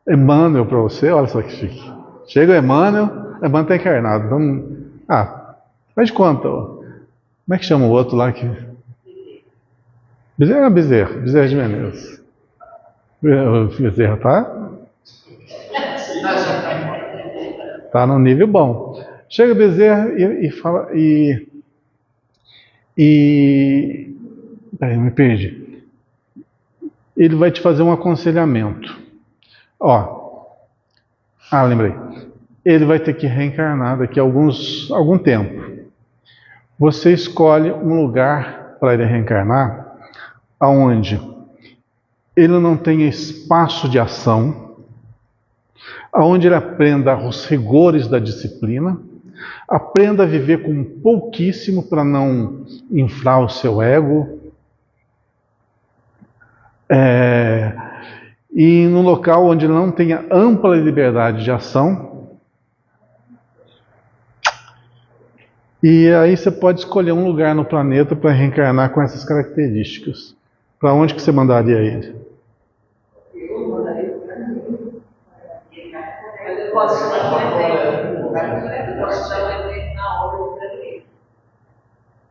Emmanuel para você, olha só que chique. Chega o Emmanuel está encarnado. Então, faz de conta. Como é que chama o outro lá? Bezerra de Menezes. O Bezerra tá num nível bom. Chega o Bezerra e fala peraí, me perdi. Ele vai te fazer um aconselhamento. Lembrei. Ele vai ter que reencarnar daqui a algum tempo. Você escolhe um lugar para ele reencarnar, aonde ele não tenha espaço de ação, aonde ele aprenda os rigores da disciplina, aprenda a viver com pouquíssimo para não inflar o seu ego, e num local onde ele não tenha ampla liberdade de ação. E aí você pode escolher um lugar no planeta para reencarnar com essas características. Para onde que você mandaria ele? Eu mandaria para mim. Mas eu posso dar um exemplo. Eu posso dar um exemplo na obra para ele.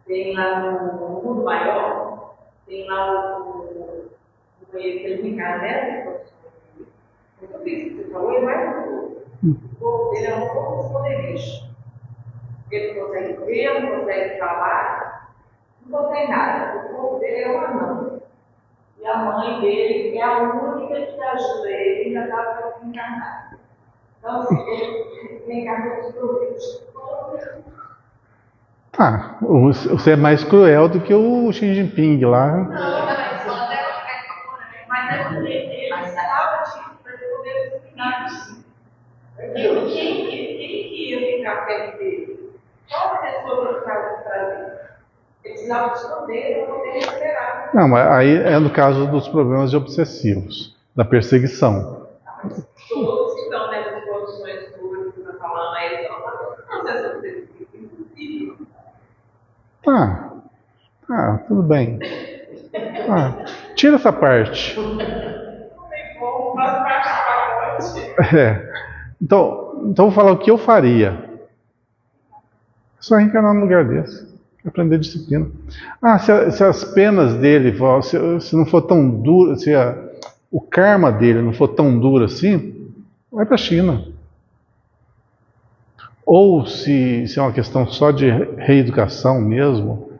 Tem lá no Mundo Maior, tem lá o banheiro que ele reencarna nela. Muito bem, você falou, ele vai para o povo dele é um pouco poderoso. Ele não consegue ver, não consegue falar, não consegue nada. O corpo dele é um anão. E a mãe dele é a única que ajuda ele e ainda está para reencarnar. Então, assim, ele reencarnou os problemas todos. Você é mais cruel do que o Xi Jinping lá. Não, mas é porque ele estava tipo para poder explicar isso. Quem que ia ficar perto dele? Qual pessoa que ficava no Brasil? Ele precisava esconder para poder esperar. Não, mas aí é no caso dos problemas obsessivos, da perseguição. Mas todos que estão nessas condições todas que estão falando aí, estão não sei se você impossível. Tudo bem. Tira essa parte. Não tem como, faz parte do pacote. Então vou falar o que eu faria. Só reencarnar num lugar desse. Aprender disciplina. Se as penas dele, se não for tão duro, se o karma dele não for tão duro assim, vai para a China. Ou se é uma questão só de reeducação mesmo,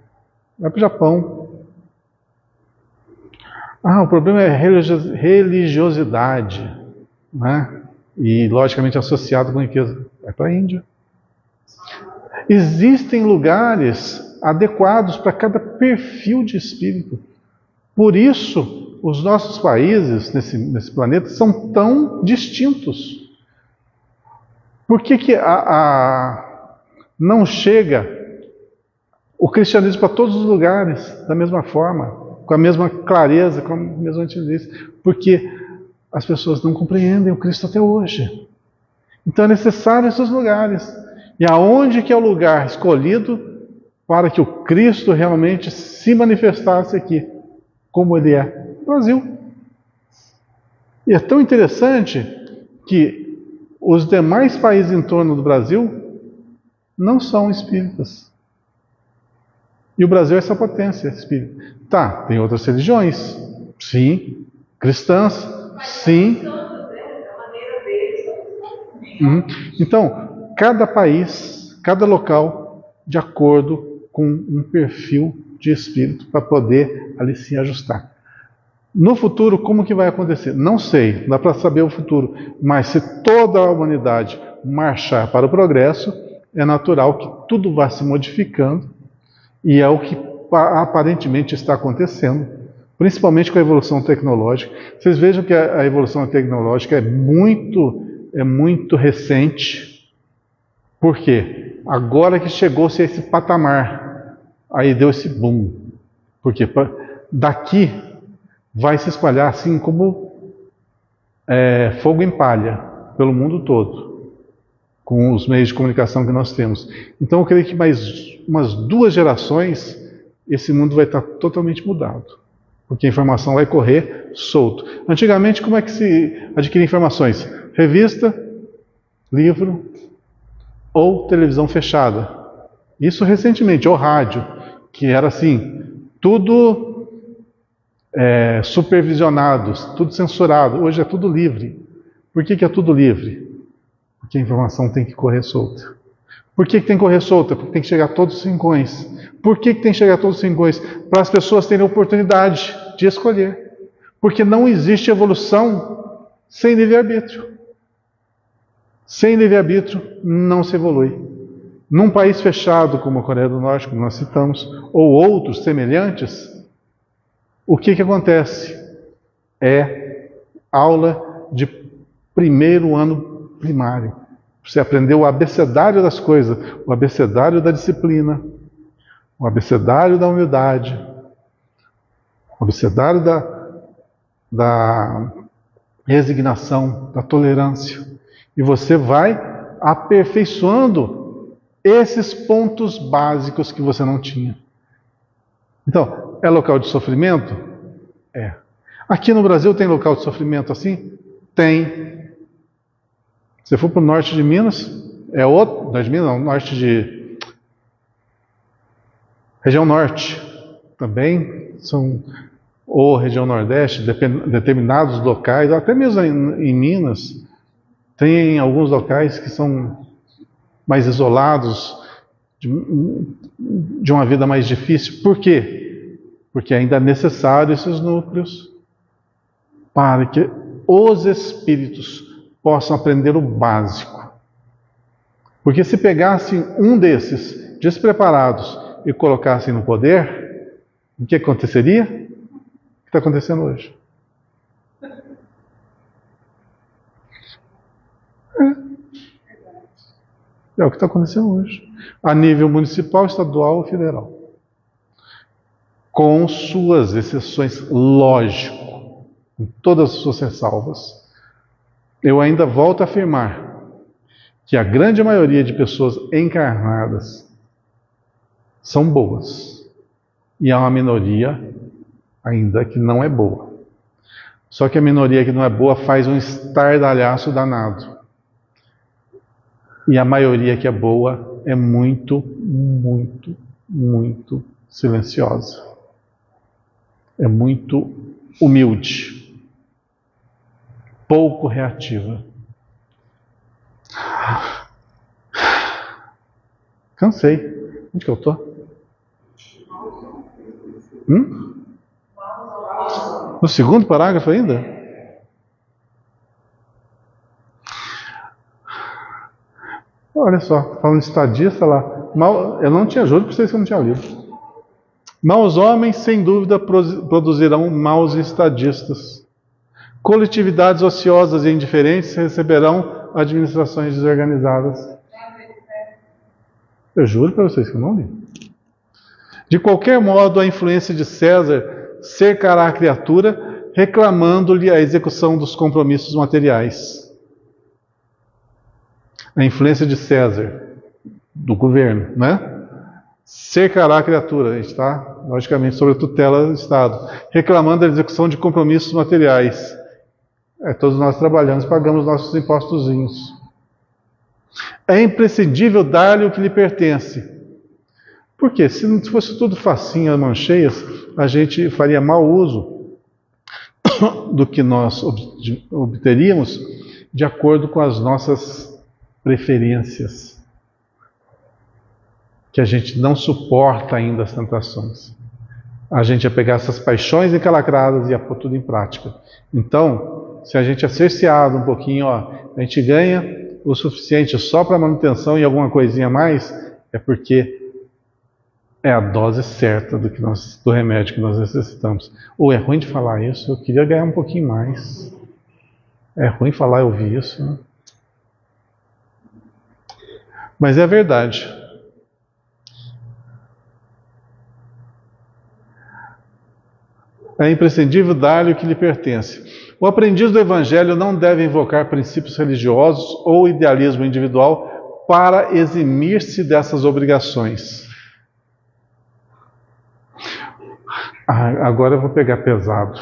vai para o Japão. O problema é religiosidade, né? E logicamente associado com riqueza. Vai para a Índia. Existem lugares adequados para cada perfil de espírito. Por isso, os nossos países nesse planeta são tão distintos. Por que não chega o cristianismo para todos os lugares da mesma forma, com a mesma clareza, com a mesma nitidez? Porque as pessoas não compreendem o Cristo até hoje. Então é necessário esses lugares. E aonde que é o lugar escolhido para que o Cristo realmente se manifestasse aqui, como ele é? No Brasil. E é tão interessante que os demais países em torno do Brasil não são espíritas. E o Brasil é essa potência espírita. Tem outras religiões, sim. Cristãs, sim. Então, cada país, cada local, de acordo com um perfil de espírito, para poder ali se ajustar. No futuro, como que vai acontecer? Não sei, não dá para saber o futuro. Mas se toda a humanidade marchar para o progresso, é natural que tudo vá se modificando, e é o que aparentemente está acontecendo, principalmente com a evolução tecnológica. Vocês vejam que a evolução tecnológica é muito recente. Por quê? Agora que chegou-se a esse patamar, aí deu esse boom. Porque daqui vai se espalhar assim como fogo em palha pelo mundo todo, com os meios de comunicação que nós temos. Então eu creio que mais umas 2 gerações esse mundo vai estar totalmente mudado, porque a informação vai correr solto. Antigamente, como é que se adquiria informações? Revista, livro ou televisão fechada. Isso recentemente, ou rádio, que era assim, tudo supervisionados, tudo censurado. Hoje é tudo livre. Por que é tudo livre? Porque a informação tem que correr solta. Por que tem que correr solta? Porque tem que chegar a todos os rincões. Por que tem que chegar a todos os rincões? Para as pessoas terem a oportunidade de escolher. Porque não existe evolução sem livre-arbítrio. Sem livre-arbítrio não se evolui. Num país fechado como a Coreia do Norte, como nós citamos, ou outros semelhantes, o que acontece? É aula de primeiro ano primário. Você aprendeu o abecedário das coisas, o abecedário da disciplina, o abecedário da humildade, o abecedário da resignação, da tolerância. E você vai aperfeiçoando esses pontos básicos que você não tinha. Então, é local de sofrimento? É. Aqui no Brasil tem local de sofrimento assim? Tem. Se for para o norte de Minas, é outro. Norte de Minas não, norte de... região norte. Também são... ou região nordeste, determinados locais, até mesmo em Minas, tem alguns locais que são mais isolados, de uma vida mais difícil. Por quê? Porque ainda é necessário esses núcleos para que os espíritos possam aprender o básico. Porque se pegassem um desses despreparados e colocassem no poder, o que aconteceria? O que está acontecendo hoje? É o que está acontecendo hoje. A nível municipal, estadual ou federal. Com suas exceções, lógico, com todas as suas ressalvas. Eu ainda volto a afirmar que a grande maioria de pessoas encarnadas são boas. E há uma minoria ainda que não é boa. Só que a minoria que não é boa faz um estardalhaço danado. E a maioria que é boa é muito, muito, muito silenciosa. É muito humilde. Pouco reativa. Cansei. Onde que eu estou? No segundo parágrafo ainda? Olha só, falando de estadista lá. Eu não tinha, juro para vocês que eu não tinha lido. Maus homens, sem dúvida, produzirão maus estadistas. Coletividades ociosas e indiferentes receberão administrações desorganizadas. Eu juro para vocês que eu não li. De qualquer modo, a influência de César cercará a criatura, reclamando-lhe a execução dos compromissos materiais. A influência de César, do governo, né? Cercará a criatura, a gente está, logicamente, sob a tutela do Estado, reclamando a execução de compromissos materiais. Todos nós trabalhamos, pagamos nossos impostozinhos. É imprescindível dar-lhe o que lhe pertence. Por quê? Se não fosse tudo facinho, as mãos cheias, a gente faria mau uso do que nós obteríamos de acordo com as nossas preferências, que a gente não suporta ainda as tentações. A gente ia pegar essas paixões encalacradas e ia pôr tudo em prática. Então, se a gente é cerceado um pouquinho, a gente ganha o suficiente só para manutenção e alguma coisinha a mais, é porque é a dose certa do remédio que nós necessitamos. Ou é ruim de falar isso, eu queria ganhar um pouquinho mais. É ruim falar, eu ouvi isso, né? Mas é verdade. É imprescindível dar-lhe o que lhe pertence. O aprendiz do Evangelho não deve invocar princípios religiosos ou idealismo individual para eximir-se dessas obrigações. Agora eu vou pegar pesado.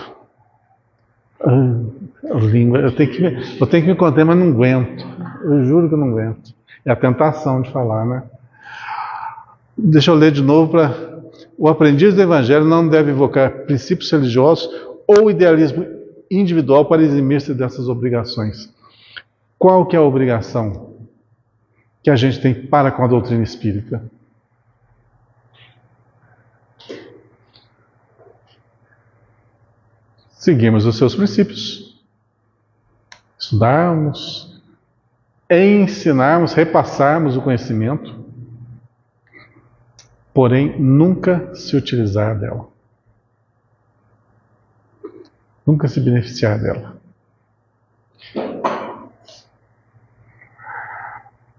Língua, eu tenho que me conter, mas não aguento. Eu juro que eu não aguento. É a tentação de falar, né? Deixa eu ler de novo para... O aprendiz do Evangelho não deve invocar princípios religiosos ou idealismo individual para eximir-se dessas obrigações. Qual que é a obrigação que a gente tem para com a doutrina espírita? Seguirmos os seus princípios, estudarmos, ensinarmos, repassarmos o conhecimento, porém nunca se utilizar dela. Nunca se beneficiar dela.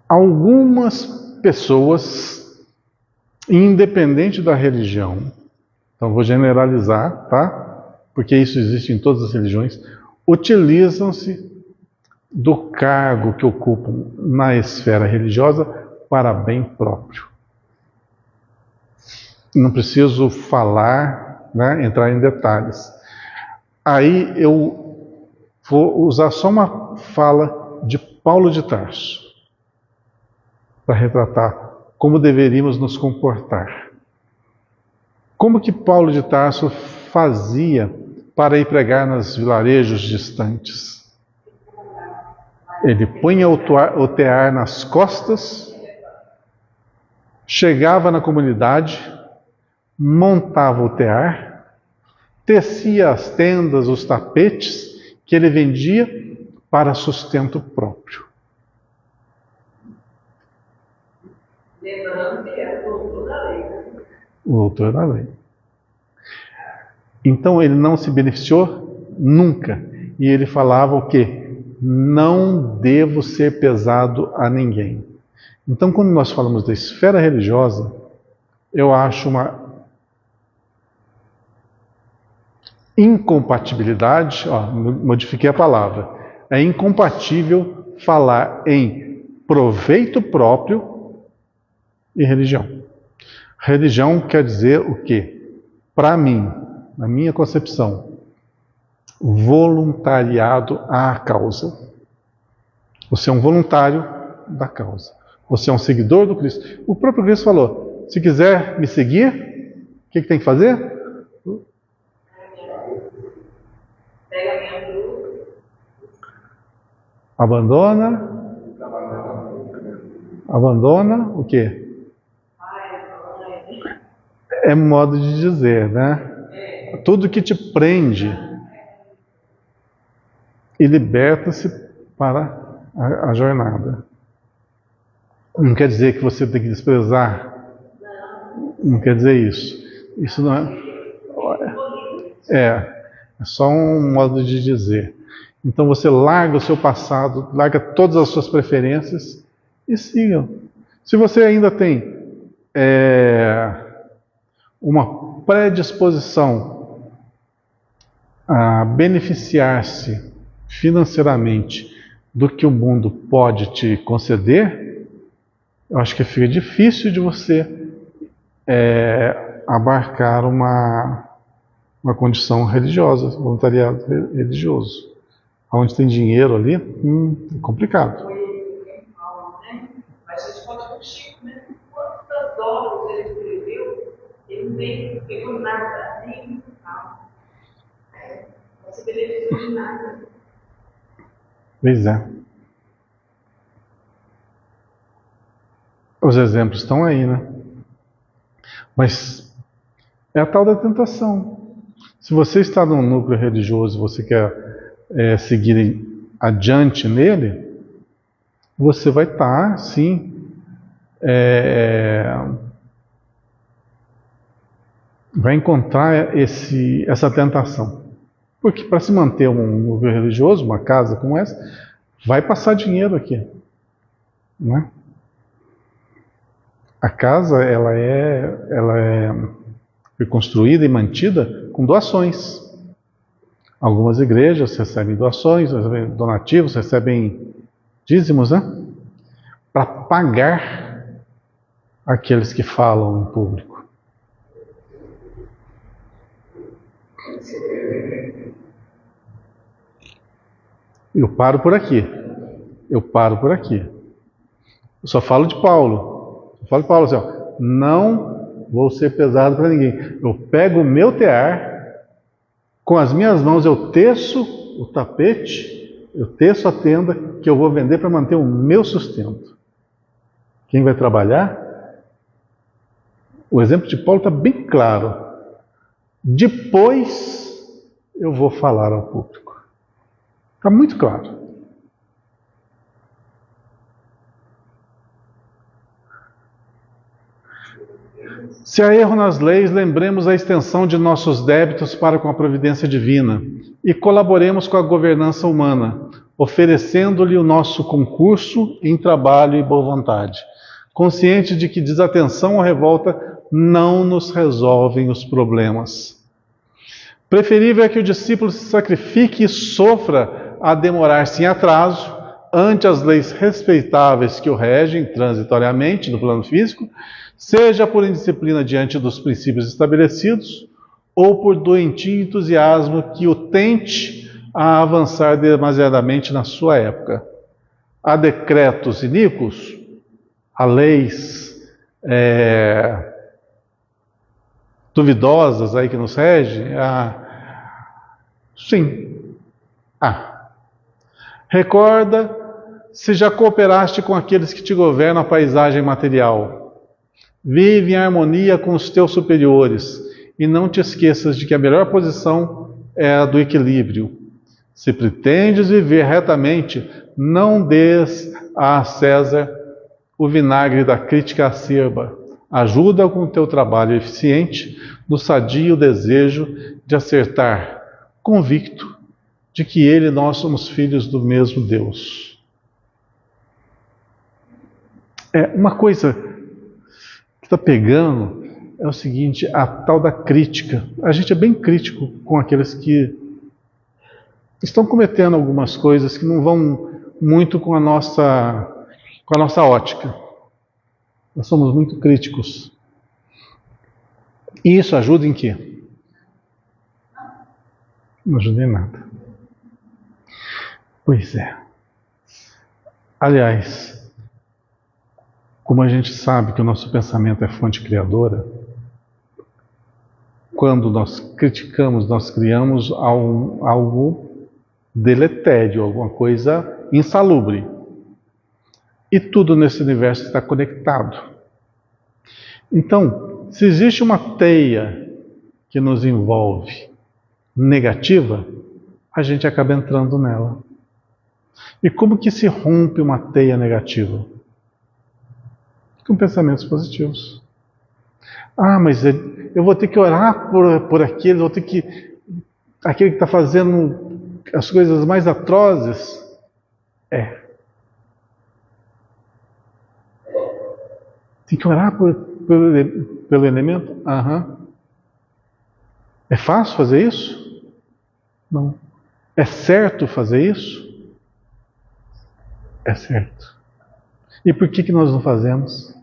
Algumas pessoas, independente da religião, então vou generalizar, tá? Porque isso existe em todas as religiões, utilizam-se do cargo que ocupam na esfera religiosa para bem próprio. Não preciso falar, né, entrar em detalhes. Aí eu vou usar só uma fala de Paulo de Tarso para retratar como deveríamos nos comportar. Como que Paulo de Tarso fazia para ir pregar nos vilarejos distantes? Ele punha o tear nas costas, chegava na comunidade, montava o tear, tecia as tendas, os tapetes que ele vendia para sustento próprio. Lembrando que era o doutor da lei. O doutor da lei. Então ele não se beneficiou nunca. E ele falava o quê? Não devo ser pesado a ninguém. Então quando nós falamos da esfera religiosa, eu acho uma incompatibilidade, modifiquei a palavra, é incompatível falar em proveito próprio e religião. Religião quer dizer o quê? Para mim, na minha concepção, voluntariado à causa. Você é um voluntário da causa. Você é um seguidor do Cristo. O próprio Cristo falou, se quiser me seguir, o que tem que fazer? Pega a minha cruz. Abandona o quê? É modo de dizer, né? Tudo que te prende e liberta-se para a jornada. Não quer dizer que você tem que desprezar. Não quer dizer isso. Isso não é só um modo de dizer. Então você larga o seu passado, larga todas as suas preferências e siga. Se você ainda tem uma predisposição a beneficiar-se financeiramente do que o mundo pode te conceder, eu acho que fica difícil de você abarcar uma condição religiosa, voluntariado religioso. Onde tem dinheiro ali, é complicado. Mas a gente pode com o Chico, né? Quantas obras ele escreveu, ele nem pegou nada, nem tal. Não se beneficiou de nada. Pois é. Os exemplos estão aí, né? Mas é a tal da tentação. Se você está num núcleo religioso e você quer seguir adiante nele, você vai estar, sim, vai encontrar essa tentação. Porque para se manter um núcleo religioso, uma casa como essa, vai passar dinheiro aqui, né? A casa foi construída e mantida com doações. Algumas igrejas recebem doações, recebem donativos, recebem dízimos, né? Para pagar aqueles que falam em público. Eu paro por aqui. Eu só falo de Paulo. Eu falo de Paulo assim, não vou ser pesado para ninguém. Eu pego o meu tear, com as minhas mãos eu teço o tapete, eu teço a tenda que eu vou vender para manter o meu sustento. Quem vai trabalhar? O exemplo de Paulo está bem claro. Depois eu vou falar ao público. Está muito claro. Se há erro nas leis, lembremos a extensão de nossos débitos para com a providência divina e colaboremos com a governança humana, oferecendo-lhe o nosso concurso em trabalho e boa vontade, consciente de que desatenção ou revolta não nos resolvem os problemas. Preferível é que o discípulo se sacrifique e sofra a demorar-se em atraso ante as leis respeitáveis que o regem transitoriamente no plano físico, seja por indisciplina diante dos princípios estabelecidos, ou por doentio entusiasmo que o tente a avançar demasiadamente na sua época. Há decretos iníquos, há leis duvidosas aí que nos regem? Sim. Recorda se já cooperaste com aqueles que te governam a paisagem material. Vive em harmonia com os teus superiores e não te esqueças de que a melhor posição é a do equilíbrio. Se pretendes viver retamente, não dês a César o vinagre da crítica acerba. Ajuda com o teu trabalho eficiente no sadio desejo de acertar, convicto de que ele e nós somos filhos do mesmo Deus. Uma coisa que está pegando é o seguinte, a tal da crítica. A gente é bem crítico com aqueles que estão cometendo algumas coisas que não vão muito com a nossa ótica. Nós somos muito críticos. E isso ajuda em quê? Não ajuda em nada. Pois é. Aliás, como a gente sabe que o nosso pensamento é fonte criadora, quando nós criticamos, nós criamos algo deletério, alguma coisa insalubre. E tudo nesse universo está conectado. Então, se existe uma teia que nos envolve negativa, a gente acaba entrando nela. E como que se rompe uma teia negativa? Com pensamentos positivos. Mas eu vou ter que orar por aquele, aquele que está fazendo as coisas mais atrozes. Tem que orar pelo elemento? É fácil fazer isso? Não. É certo fazer isso? É certo. E por que nós não fazemos?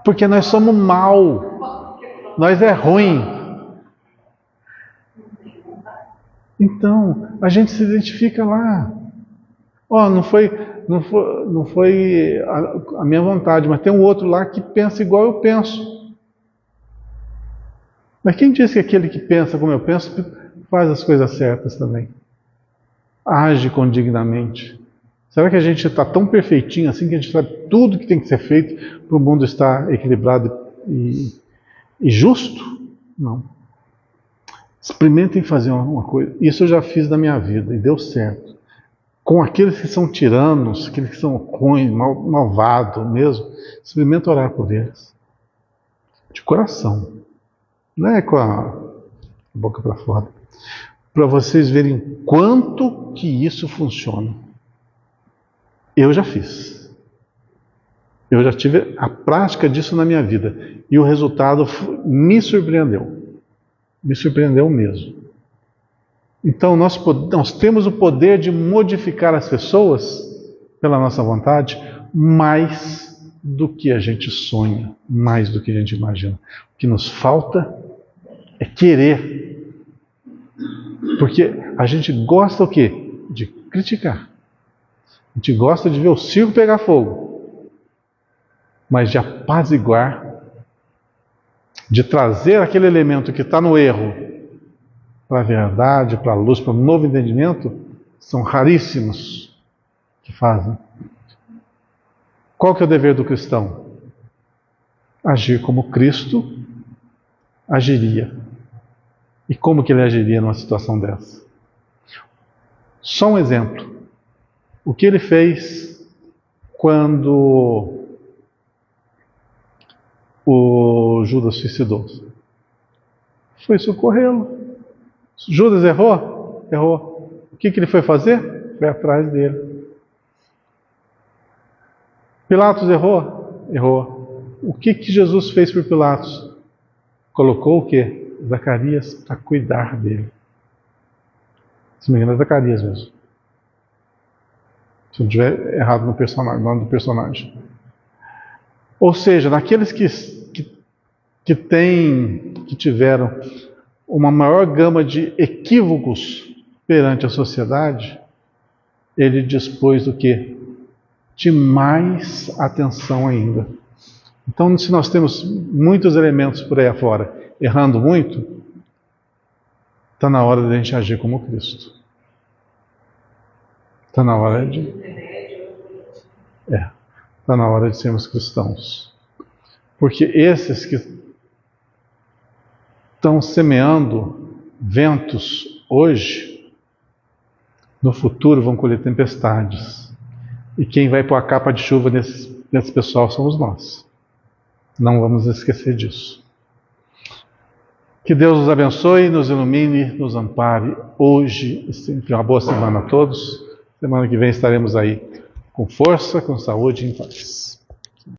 Porque nós somos mal. Nós é ruim. Então, a gente se identifica lá. Não foi a minha vontade, mas tem um outro lá que pensa igual eu penso. Mas quem disse que aquele que pensa como eu penso faz as coisas certas também? Age condignamente. Será que a gente está tão perfeitinho assim que a gente sabe tudo que tem que ser feito para o mundo estar equilibrado e justo? Não. Experimentem fazer uma coisa. Isso eu já fiz na minha vida e deu certo. Com aqueles que são tiranos, aqueles que são ruins, malvados mesmo, experimenta orar por eles. De coração. Não é com a boca para fora. Para vocês verem quanto que isso funciona. Eu já fiz. Eu já tive a prática disso na minha vida. E o resultado me surpreendeu. Me surpreendeu mesmo. Então nós temos o poder de modificar as pessoas pela nossa vontade mais do que a gente sonha, mais do que a gente imagina. O que nos falta é querer. Porque a gente gosta o quê? De criticar. A gente gosta de ver o circo pegar fogo. Mas de apaziguar de trazer aquele elemento que está no erro para a verdade, para a luz, para o novo entendimento, são raríssimos que fazem. Qual que é o dever do cristão? Agir como Cristo agiria. E como que ele agiria numa situação dessa? Só um exemplo. O que ele fez quando o Judas suicidou? Foi socorrê-lo. Judas errou? Errou. O que ele foi fazer? Foi atrás dele. Pilatos errou? Errou. O que Jesus fez por Pilatos? Colocou o quê? Zacarias para cuidar dele. Se não me engano, é Zacarias mesmo. Se eu não estiver errado no personagem, nome do personagem. Ou seja, naqueles que tiveram uma maior gama de equívocos perante a sociedade, ele dispôs do quê? De mais atenção ainda. Então, se nós temos muitos elementos por aí afora, errando muito, está na hora de a gente agir como Cristo. Está na hora de... Está na hora de sermos cristãos. Porque esses que estão semeando ventos hoje, no futuro vão colher tempestades. E quem vai pôr a capa de chuva nesse pessoal somos nós. Não vamos esquecer disso. Que Deus nos abençoe, nos ilumine, nos ampare hoje e sempre. Uma boa semana a todos. Semana que vem estaremos aí com força, com saúde e em paz.